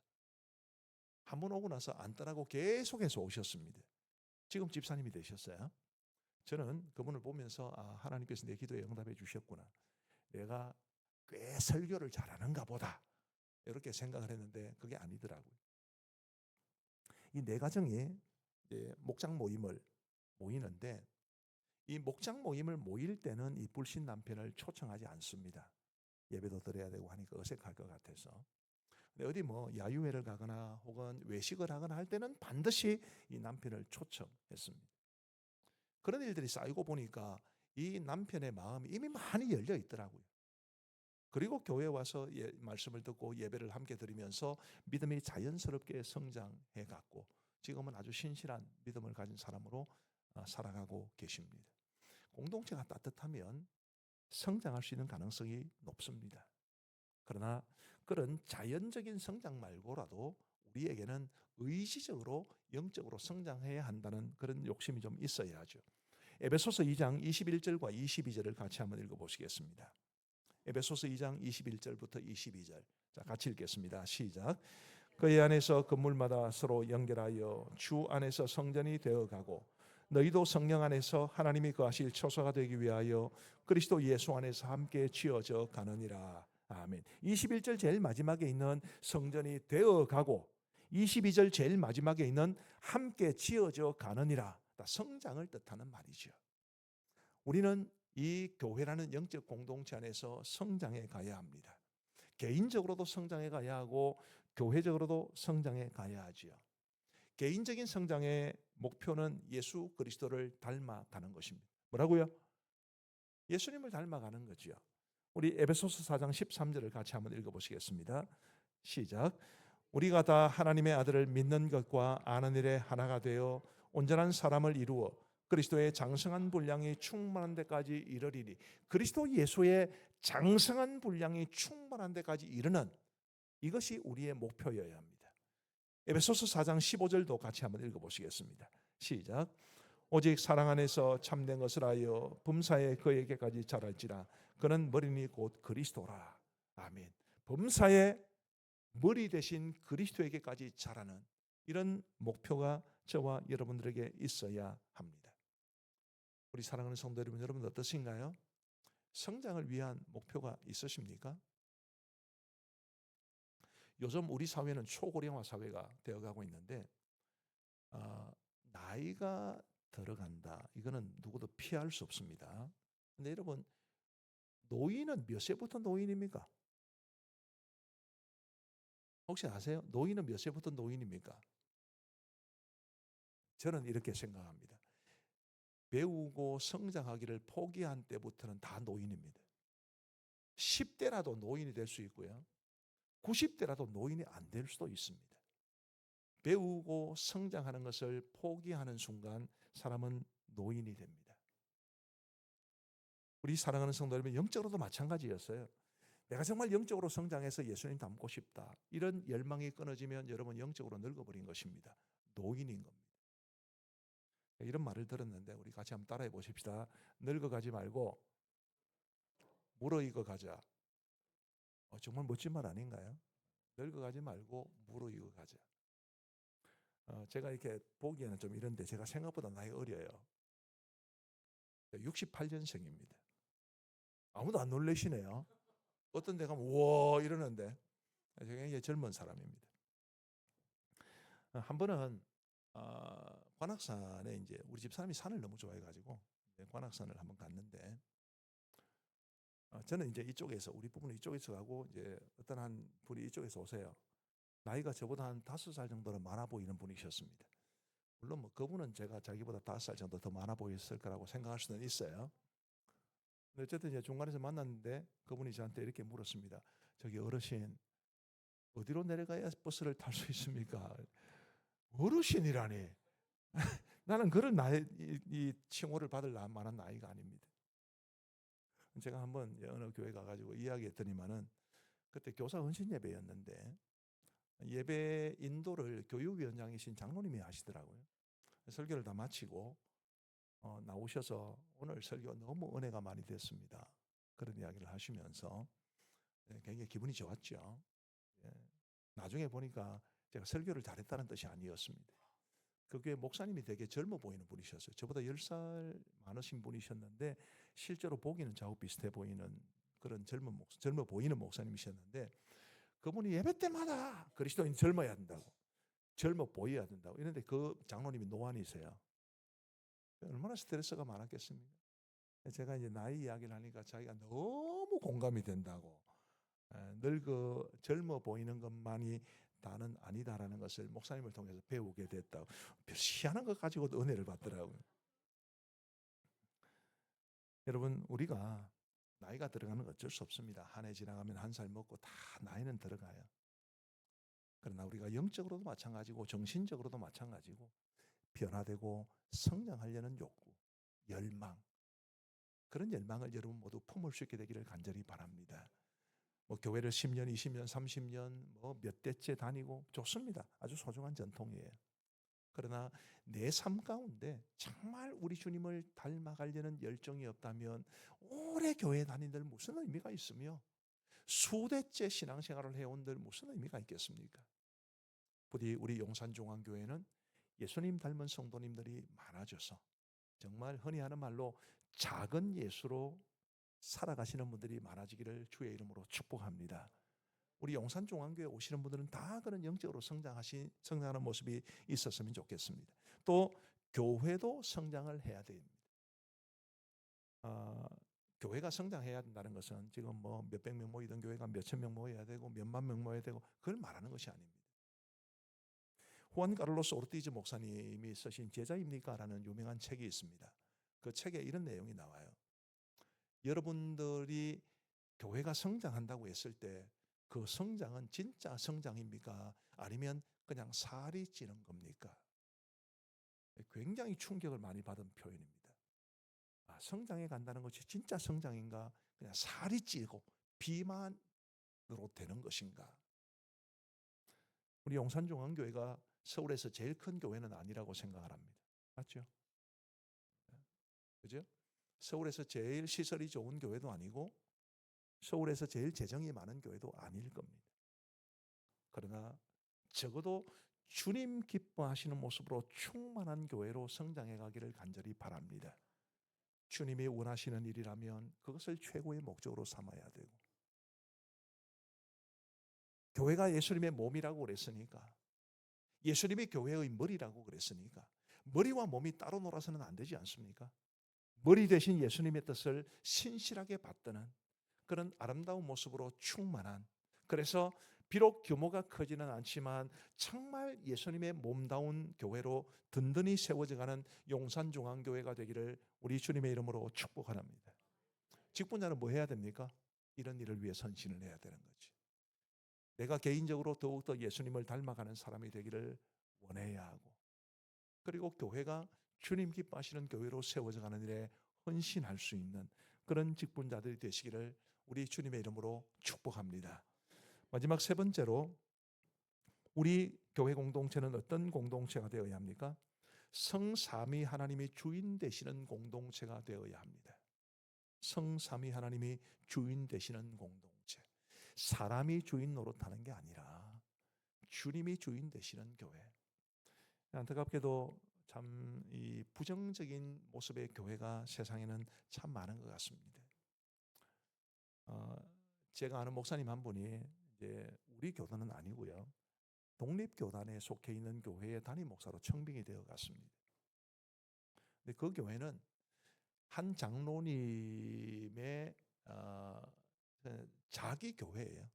한 번 오고 나서 안 떠나고 계속해서 오셨습니다. 지금 집사님이 되셨어요. 저는 그분을 보면서 하나님께서 내 기도에 응답해 주셨구나. 내가 꽤 설교를 잘하는가 보다. 이렇게 생각을 했는데 그게 아니더라고요. 이 4가정이 목장 모임을 모이는데 이 목장 모임을 모일 때는 이 불신 남편을 초청하지 않습니다. 예배도 드려야 되고 하니까 어색할 것 같아서. 근데 어디 뭐 야유회를 가거나 혹은 외식을 하거나 할 때는 반드시 이 남편을 초청했습니다. 그런 일들이 쌓이고 보니까 이 남편의 마음이 이미 많이 열려 있더라고요. 그리고 교회에 와서 말씀을 듣고 예배를 함께 드리면서 믿음이 자연스럽게 성장해 갔고 지금은 아주 신실한 믿음을 가진 사람으로 살아가고 계십니다. 공동체가 따뜻하면 성장할 수 있는 가능성이 높습니다. 그러나 그런 자연적인 성장 말고라도 우리에게는 의지적으로 영적으로 성장해야 한다는 그런 욕심이 좀 있어야죠. 에베소서 2장 21절과 22절을 같이 한번 읽어보시겠습니다. 에베소서 2장 21절부터 22절. 자, 같이 읽겠습니다. 시작. 그의 안에서 건물마다 서로 연결하여 주 안에서 성전이 되어가고 너희도 성령 안에서 하나님이 거하실 처소가 되기 위하여 그리스도 예수 안에서 함께 지어져 가느니라. 아멘. 21절 제일 마지막에 있는 성전이 되어가고 22절 제일 마지막에 있는 함께 지어져 가느니라. 성장을 뜻하는 말이죠. 우리는 이 교회라는 영적 공동체 안에서 성장해 가야 합니다. 개인적으로도 성장해 가야 하고 교회적으로도 성장해 가야 하지요. 개인적인 성장의 목표는 예수 그리스도를 닮아가는 것입니다. 뭐라고요? 예수님을 닮아가는 거지요. 우리 에베소서 4장 13절을 같이 한번 읽어보시겠습니다. 시작. 우리가 다 하나님의 아들을 믿는 것과 아는 일에 하나가 되어 온전한 사람을 이루어 그리스도의 장성한 분량이 충만한 데까지 이르리니 그리스도 예수의 장성한 분량이 충만한 데까지 이르는 이것이 우리의 목표여야 합니다. 에베소서 4장 15절도 같이 한번 읽어보시겠습니다. 시작. 오직 사랑 안에서 참된 것을 하여 범사에 그에게까지 자랄지라 그는 머리니 곧 그리스도라. 아멘. 범사에 머리 대신 그리스도에게까지 자라는 이런 목표가 저와 여러분들에게 있어야 합니다. 우리 사랑하는 성도 여러분 어떠신가요? 성장을 위한 목표가 있으십니까? 요즘 우리 사회는 초고령화 사회가 되어가고 있는데 나이가 들어간다. 이거는 누구도 피할 수 없습니다. 근데 여러분 노인은 몇 세부터 노인입니까? 혹시 아세요? 노인은 몇 세부터 노인입니까? 저는 이렇게 생각합니다. 배우고 성장하기를 포기한 때부터는 다 노인입니다. 10대라도 노인이 될 수 있고요. 90대라도 노인이 안 될 수도 있습니다. 배우고 성장하는 것을 포기하는 순간 사람은 노인이 됩니다. 우리 사랑하는 성도 여러분, 영적으로도 마찬가지였어요. 내가 정말 영적으로 성장해서 예수님 닮고 싶다. 이런 열망이 끊어지면 여러분 영적으로 늙어버린 것입니다. 노인인 겁니다. 이런 말을 들었는데 우리 같이 한번 따라해 보십시다. 늙어가지 말고 무르익어 가자. 정말 멋진 말 아닌가요? 늙어가지 말고 무르익어 가자. 제가 이렇게 보기에는 좀 이런데 제가 생각보다 나이가 어려요. 68년생입니다. 아무도 안 놀라시네요. 어떤 데 가면 우와 이러는데 제가 굉장히 젊은 사람입니다. 한 번은 관악산에 이제 우리 집 사람이 산을 너무 좋아해가지고 관악산을 한번 갔는데 저는 이제 이쪽에서 우리 부부는 이쪽에서 가고 이제 어떤 한 분이 이쪽에서 오세요. 나이가 저보다 한 5살 정도는 많아 보이는 분이셨습니다. 물론 뭐 그분은 제가 자기보다 5살 정도 더 많아 보였을 거라고 생각할 수는 있어요. 근데 어쨌든 이제 중간에서 만났는데 그분이 저한테 이렇게 물었습니다. 저기 어르신 어디로 내려가야 버스를 탈 수 있습니까? 어르신이라니. 나는 그런 나이 이 칭호를 받을 만한 나이가 아닙니다. 제가 한번 어느 교회 가가지고 이야기했더니만은 그때 교사 헌신 예배였는데 예배 인도를 교육위원장이신 장로님이 하시더라고요. 설교를 다 마치고 나오셔서 오늘 설교 너무 은혜가 많이 됐습니다. 그런 이야기를 하시면서 굉장히 기분이 좋았죠. 나중에 보니까 제가 설교를 잘했다는 뜻이 아니었습니다. 그 교회 목사님이 되게 젊어 보이는 분이셨어요. 저보다 10살 많으신 분이셨는데 실제로 보기는 저하고 비슷해 보이는 그런 젊어 보이는 목사님이셨는데 그분이 예배 때마다 그리스도인 젊어야 된다고, 젊어 보여야 된다고 이런데 그 장로님이 노안이세요. 얼마나 스트레스가 많았겠습니까? 제가 이제 나이 이야기를 하니까 자기가 너무 공감이 된다고, 늙어 젊어 보이는 것만이 다는 아니다라는 것을 목사님을 통해서 배우게 됐다고. 별 희한한 것 가지고도 은혜를 받더라고요. 여러분 우리가 나이가 들어가는 건 어쩔 수 없습니다. 한 해 지나가면 한 살 먹고 다 나이는 들어가요. 그러나 우리가 영적으로도 마찬가지고 정신적으로도 마찬가지고 변화되고 성장하려는 욕구, 열망, 그런 열망을 여러분 모두 품을 수 있게 되기를 간절히 바랍니다. 뭐 교회를 10년, 20년, 30년 뭐 몇 대째 다니고 좋습니다. 아주 소중한 전통이에요. 그러나 내 삶 가운데 정말 우리 주님을 닮아가려는 열정이 없다면 오래 교회 다닌들 무슨 의미가 있으며 수대째 신앙생활을 해온들 무슨 의미가 있겠습니까? 부디 우리 용산중앙교회는 예수님 닮은 성도님들이 많아져서 정말 흔히 하는 말로 작은 예수로 살아가시는 분들이 많아지기를 주의 이름으로 축복합니다. 우리 용산중앙교회 오시는 분들은 다 그런 영적으로 성장하는 모습이 있었으면 좋겠습니다. 또 교회도 성장을 해야 됩니다. 교회가 성장해야 된다는 것은 지금 뭐 몇백 명 모이던 교회가 몇천 명 모여야 되고 몇만 명 모여야 되고 그걸 말하는 것이 아닙니다. 후안 카를로스 오르티즈 목사님이 쓰신 제자입니까? 라는 유명한 책이 있습니다. 그 책에 이런 내용이 나와요. 여러분들이 교회가 성장한다고 했을 때 그 성장은 진짜 성장입니까? 아니면 그냥 살이 찌는 겁니까? 굉장히 충격을 많이 받은 표현입니다. 성장해 간다는 것이 진짜 성장인가? 그냥 살이 찌고 비만으로 되는 것인가? 우리 용산중앙교회가 서울에서 제일 큰 교회는 아니라고 생각을 합니다. 맞죠? 그죠? 서울에서 제일 시설이 좋은 교회도 아니고 서울에서 제일 재정이 많은 교회도 아닐 겁니다. 그러나 적어도 주님 기뻐하시는 모습으로 충만한 교회로 성장해 가기를 간절히 바랍니다. 주님이 원하시는 일이라면 그것을 최고의 목적으로 삼아야 되고, 교회가 예수님의 몸이라고 그랬으니까, 예수님이 교회의 머리라고 그랬으니까 머리와 몸이 따로 놀아서는 안 되지 않습니까? 머리 대신 예수님의 뜻을 신실하게 받드는 그런 아름다운 모습으로 충만한, 그래서 비록 규모가 크지는 않지만 정말 예수님의 몸다운 교회로 든든히 세워져가는 용산중앙교회가 되기를 우리 주님의 이름으로 축복합니다. 직분자는 뭐 해야 됩니까? 이런 일을 위해 헌신을 해야 되는 거지. 내가 개인적으로 더욱더 예수님을 닮아가는 사람이 되기를 원해야 하고, 그리고 교회가 주님 기뻐하시는 교회로 세워져가는 일에 헌신할 수 있는 그런 직분자들이 되시기를 우리 주님의 이름으로 축복합니다. 마지막 세 번째로, 우리 교회 공동체는 어떤 공동체가 되어야 합니까? 성삼위 하나님이 주인 되시는 공동체가 되어야 합니다. 성삼위 하나님이 주인 되시는 공동체. 사람이 주인 노릇하는 게 아니라 주님이 주인 되시는 교회. 안타깝게도 참 이 부정적인 모습의 교회가 세상에는 참 많은 것 같습니다. 제가 아는 목사님 한 분이 이제 우리 교단은 아니고요, 독립교단에 속해 있는 교회의 담임 목사로 청빙이 되어 갔습니다. 근데 그 교회는 한 장로님의 자기 교회예요.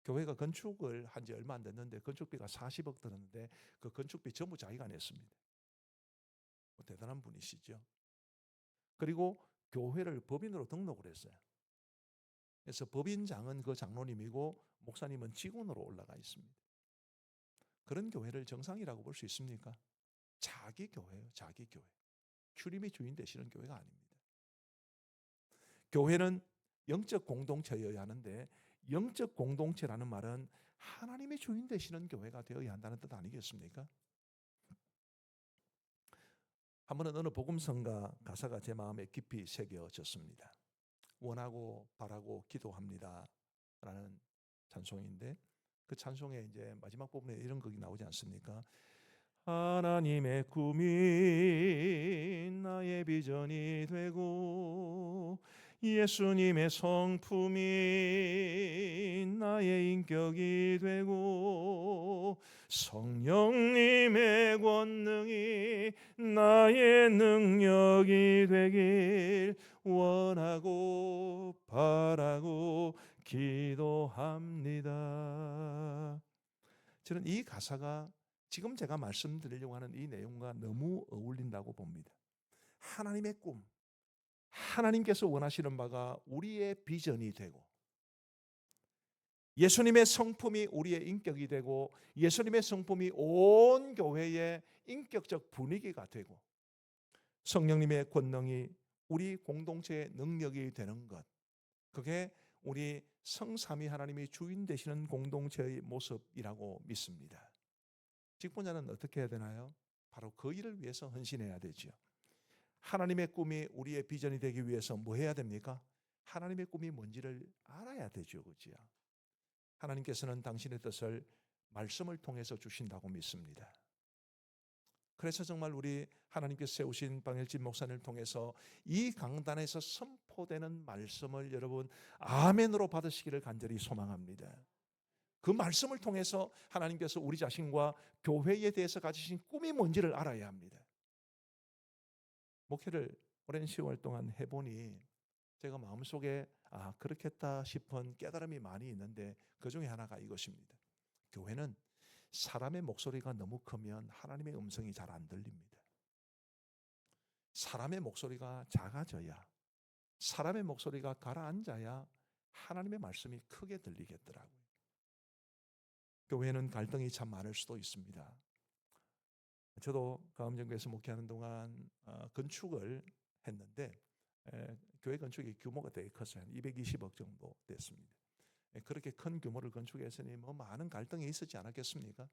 교회가 건축을 한 지 얼마 안 됐는데 건축비가 40억 들었는데 그 건축비 전부 자기가 냈습니다. 대단한 분이시죠. 그리고 교회를 법인으로 등록을 했어요. 그래서 법인장은 그 장로님이고 목사님은 직원으로 올라가 있습니다. 그런 교회를 정상이라고 볼 수 있습니까? 자기 교회예요. 자기 교회. 주님이 주인 되시는 교회가 아닙니다. 교회는 영적 공동체여야 하는데, 영적 공동체라는 말은 하나님이 주인 되시는 교회가 되어야 한다는 뜻 아니겠습니까? 한 번은 어느 복음성가 가사가 제 마음에 깊이 새겨졌습니다. 원하고 바라고 기도합니다 라는 찬송인데, 그 찬송의 이제 마지막 부분에 이런 곡이 나오지 않습니까? 하나님의 꿈이 나의 비전이 되고 예수님의 성품이 나의 인격이 되고 성령님의 권능이 나의 능력이 되길 원하고 바라고 기도합니다. 저는 이 가사가 지금 제가 말씀드리려고 하는 이 내용과 너무 어울린다고 봅니다. 하나님의 꿈, 하나님께서 원하시는 바가 우리의 비전이 되고 예수님의 성품이 우리의 인격이 되고 예수님의 성품이 온 교회의 인격적 분위기가 되고 성령님의 권능이 우리 공동체의 능력이 되는 것, 그게 우리 성삼위 하나님이 주인 되시는 공동체의 모습이라고 믿습니다. 직분자는 어떻게 해야 되나요? 바로 그 일을 위해서 헌신해야 되죠. 하나님의 꿈이 우리의 비전이 되기 위해서 뭐 해야 됩니까? 하나님의 꿈이 뭔지를 알아야 되죠. 그렇죠? 하나님께서는 당신의 뜻을 말씀을 통해서 주신다고 믿습니다. 그래서 정말 우리 하나님께서 세우신 방일진 목사님을 통해서 이 강단에서 선포되는 말씀을 여러분 아멘으로 받으시기를 간절히 소망합니다. 그 말씀을 통해서 하나님께서 우리 자신과 교회에 대해서 가지신 꿈이 뭔지를 알아야 합니다. 목회를 오랜 시월 동안 해보니 제가 마음속에 그렇겠다 싶은 깨달음이 많이 있는데, 그 중에 하나가 이것입니다. 교회는 사람의 목소리가 너무 크면 하나님의 음성이 잘 안 들립니다. 사람의 목소리가 작아져야, 사람의 목소리가 가라앉아야 하나님의 말씀이 크게 들리겠더라고요. 교회는 갈등이 참 많을 수도 있습니다. 저도 가음정교에서 목회하는 동안 건축을 했는데 교회 건축의 규모가 되게 컸어요. 220억 정도 됐습니다. 그렇게 큰 규모를 건축했으니 뭐 많은 갈등이 있었지 않았겠습니까?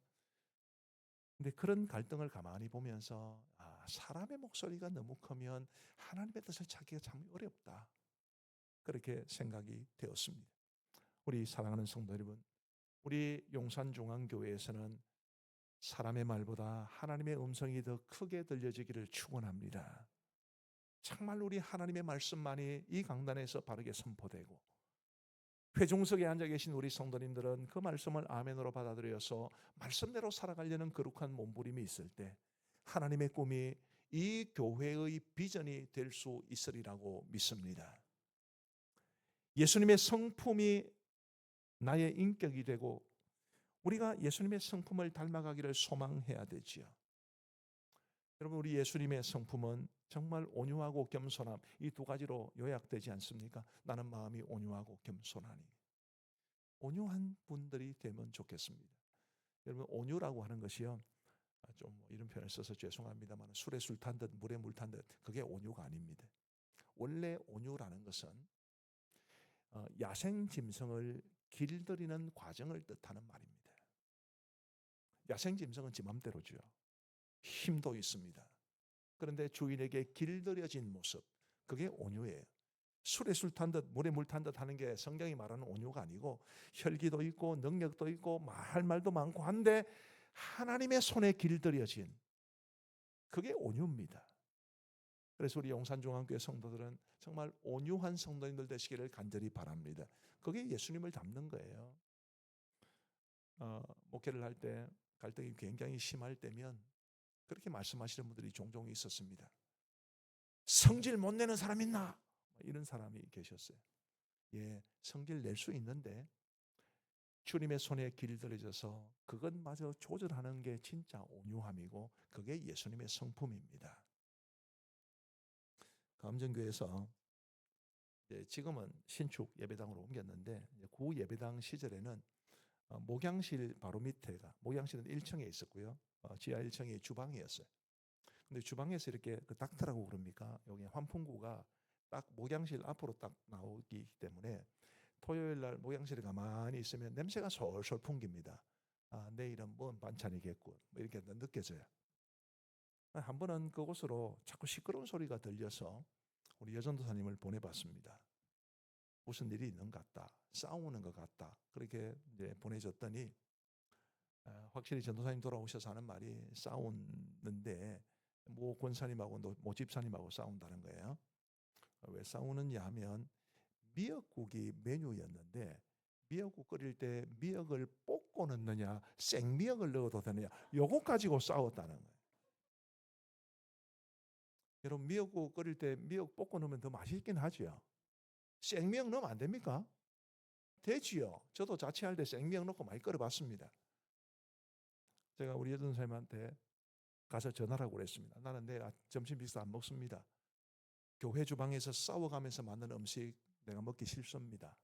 근데 그런 갈등을 가만히 보면서 사람의 목소리가 너무 크면 하나님의 뜻을 찾기가 참 어렵다, 그렇게 생각이 되었습니다. 우리 사랑하는 성도 여러분, 우리 용산중앙교회에서는 사람의 말보다 하나님의 음성이 더 크게 들려지기를 축원합니다. 정말 우리 하나님의 말씀만이 이 강단에서 바르게 선포되고 회중석에 앉아 계신 우리 성도님들은 그 말씀을 아멘으로 받아들여서 말씀대로 살아가려는 거룩한 몸부림이 있을 때 하나님의 꿈이 이 교회의 비전이 될 수 있으리라고 믿습니다. 예수님의 성품이 나의 인격이 되고 우리가 예수님의 성품을 닮아가기를 소망해야 되지요. 여러분, 우리 예수님의 성품은 정말 온유하고 겸손함, 이 두 가지로 요약되지 않습니까? 나는 마음이 온유하고 겸손하니. 온유한 분들이 되면 좋겠습니다. 여러분, 온유라고 하는 것이요, 좀 이런 표현을 써서 죄송합니다만 술에 술 탄 듯 물에 물 탄 듯, 그게 온유가 아닙니다. 원래 온유라는 것은 야생 짐승을 길들이는 과정을 뜻하는 말입니다. 야생 짐승은 지 맘대로죠. 힘도 있습니다. 그런데 주인에게 길들여진 모습, 그게 온유예요. 술에 술 탄 듯 물에 물 탄 듯 하는 게 성경이 말하는 온유가 아니고, 혈기도 있고 능력도 있고 할 말도 많고 한데 하나님의 손에 길들여진, 그게 온유입니다. 그래서 우리 용산중앙교회 성도들은 정말 온유한 성도님들 되시기를 간절히 바랍니다. 그게 예수님을 닮는 거예요. 목회를 할 때 갈등이 굉장히 심할 때면 그렇게 말씀하시는 분들이 종종 있었습니다. 성질 못 내는 사람 있나? 이런 사람이 계셨어요. 예, 성질 낼 수 있는데 주님의 손에 길들여져서 그것마저 조절하는 게 진짜 온유함이고, 그게 예수님의 성품입니다. 감정교회에서 지금은 신축 예배당으로 옮겼는데, 구 예배당 시절에는 목양실 바로 밑에가, 목양실은 1층에 있었고요. 지하 1층이 주방이었어요. 근데 주방에서 이렇게 그 닥터라고 그럽니까? 여기 환풍구가 딱 목양실 앞으로 딱 나오기 때문에 토요일 날 목양실에 가만히 있으면 냄새가 솔솔 풍깁니다. 내일은 뭔 반찬이겠군, 뭐 이렇게 느껴져요. 한 번은 그곳으로 자꾸 시끄러운 소리가 들려서 우리 여전도사님을 보내봤습니다. 무슨 일이 있는 것 같다, 싸우는 것 같다, 그렇게 이제 보내줬더니 확실히 전도사님 돌아오셔서 하는 말이 싸우는데 모 권사님하고 모 집사님하고 싸운다는 거예요. 왜 싸우느냐 하면 미역국이 메뉴였는데 미역국 끓일 때 미역을 볶고 넣느냐 생미역을 넣어도 되느냐, 요거 가지고 싸웠다는 거예요. 여러분, 미역국 끓일 때 미역 볶고 넣으면 더 맛있긴 하죠. 생미역 넣으면 안 됩니까? 되지요. 저도 자취할 때 생미역 넣고 많이 끓여봤습니다. 제가 우리 여전 선생님한테 가서 전화라고 그랬습니다. 나는 내일 점심 식사 안 먹습니다. 교회 주방에서 싸워가면서 만든 음식 내가 먹기 싫습니다.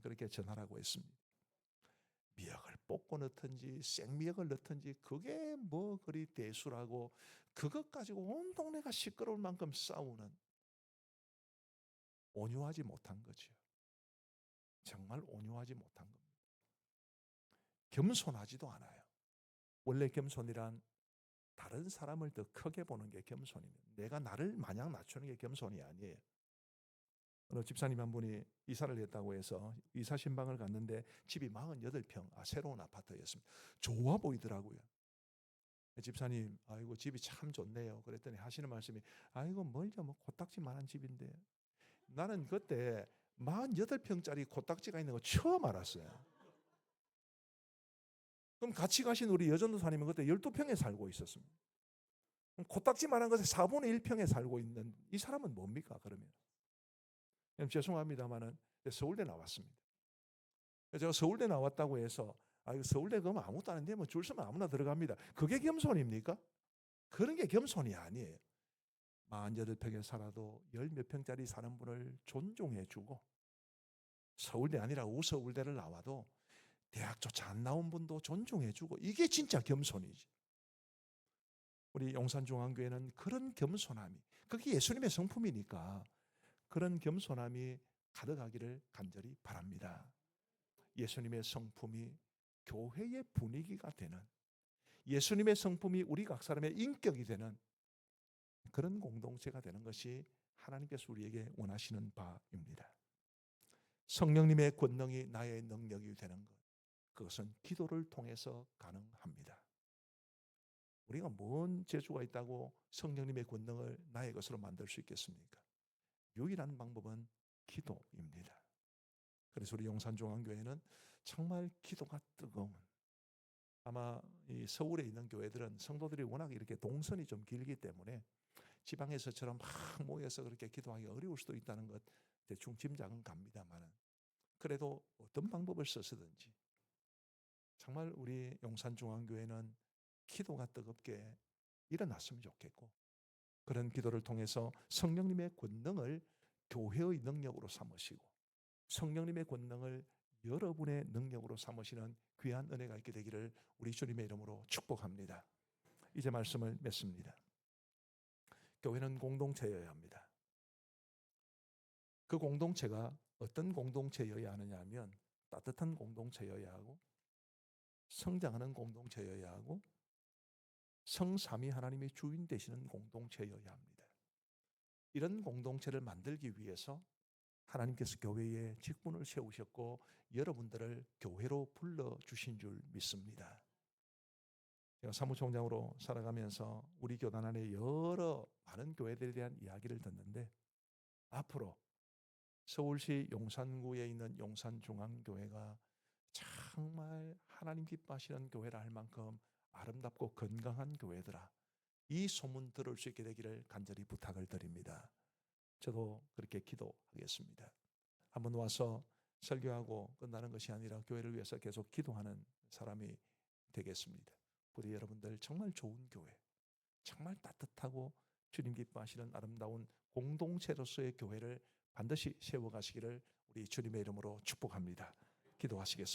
그렇게 전하라고 했습니다. 미역을 볶고 넣든지 생미역을 넣든지 그게 뭐 그리 대수라고, 그것 가지고 온 동네가 시끄러울 만큼 싸우는, 온유하지 못한 거죠. 정말 온유하지 못한 겁니다. 겸손하지도 않아요. 원래 겸손이란 다른 사람을 더 크게 보는 게 겸손입니다. 내가 나를 마냥 낮추는 게 겸손이 아니에요. 어느 집사님 한 분이 이사를 했다고 해서 이사 신방을 갔는데 집이 48평, 새로운 아파트였습니다. 좋아 보이더라고요. 집사님, 아이고 집이 참 좋네요. 그랬더니 하시는 말씀이, 아이고 멀죠, 뭐 코딱지만한 집인데. 나는 그때 48평짜리 코딱지가 있는 거 처음 알았어요. 그럼 같이 가신 우리 여전도사님은 그때 12평에 살고 있었습니다. 그럼 코딱지만한 것에 4분의 1평에 살고 있는 이 사람은 뭡니까 그러면? 죄송합니다만은 서울대 나왔습니다. 제가 서울대 나왔다고 해서 이거 서울대 그러면 아무것도 아닌데 뭐 줄 서면 아무나 들어갑니다, 그게 겸손입니까? 그런 게 겸손이 아니에요. 48평에 살아도 10몇 평짜리 사는 분을 존중해주고, 서울대 아니라 우서울대를 나와도 대학조차 안 나온 분도 존중해주고, 이게 진짜 겸손이지. 우리 용산중앙교회는 그런 겸손함이, 그게 예수님의 성품이니까 그런 겸손함이 가득하기를 간절히 바랍니다. 예수님의 성품이 교회의 분위기가 되는, 예수님의 성품이 우리 각 사람의 인격이 되는 그런 공동체가 되는 것이 하나님께서 우리에게 원하시는 바입니다. 성령님의 권능이 나의 능력이 되는 것, 그것은 기도를 통해서 가능합니다. 우리가 뭔 재주가 있다고 성령님의 권능을 나의 것으로 만들 수 있겠습니까? 유일한 방법은 기도입니다. 그래서 우리 용산중앙교회는 정말 기도가 뜨거운, 아마 이 서울에 있는 교회들은 성도들이 워낙 이렇게 동선이 좀 길기 때문에 지방에서처럼 막 모여서 그렇게 기도하기 어려울 수도 있다는 것 대충 짐작은 갑니다만은, 그래도 어떤 방법을 써서든지 정말 우리 용산중앙교회는 기도가 뜨겁게 일어났으면 좋겠고, 그런 기도를 통해서 성령님의 권능을 교회의 능력으로 삼으시고, 성령님의 권능을 여러분의 능력으로 삼으시는 귀한 은혜가 있게 되기를 우리 주님의 이름으로 축복합니다. 이제 말씀을 맺습니다. 교회는 공동체여야 합니다. 그 공동체가 어떤 공동체여야 하느냐 하면 따뜻한 공동체여야 하고, 성장하는 공동체여야 하고, 성삼위 하나님의 주인 되시는 공동체여야 합니다. 이런 공동체를 만들기 위해서 하나님께서 교회에 직분을 세우셨고 여러분들을 교회로 불러주신 줄 믿습니다. 제가 사무총장으로 살아가면서 우리 교단 안에 여러 많은 교회들에 대한 이야기를 듣는데, 앞으로 서울시 용산구에 있는 용산중앙교회가 정말 하나님 기뻐하시는 교회라 할 만큼 아름답고 건강한 교회더라, 이 소문 들을 수 있게 되기를 간절히 부탁을 드립니다. 저도 그렇게 기도하겠습니다. 한번 와서 설교하고 끝나는 것이 아니라 교회를 위해서 계속 기도하는 사람이 되겠습니다. 우리 여러분들 정말 좋은 교회, 정말 따뜻하고 주님 기뻐하시는 아름다운 공동체로서의 교회를 반드시 세워가시기를 우리 주님의 이름으로 축복합니다. 기도하시겠습니다.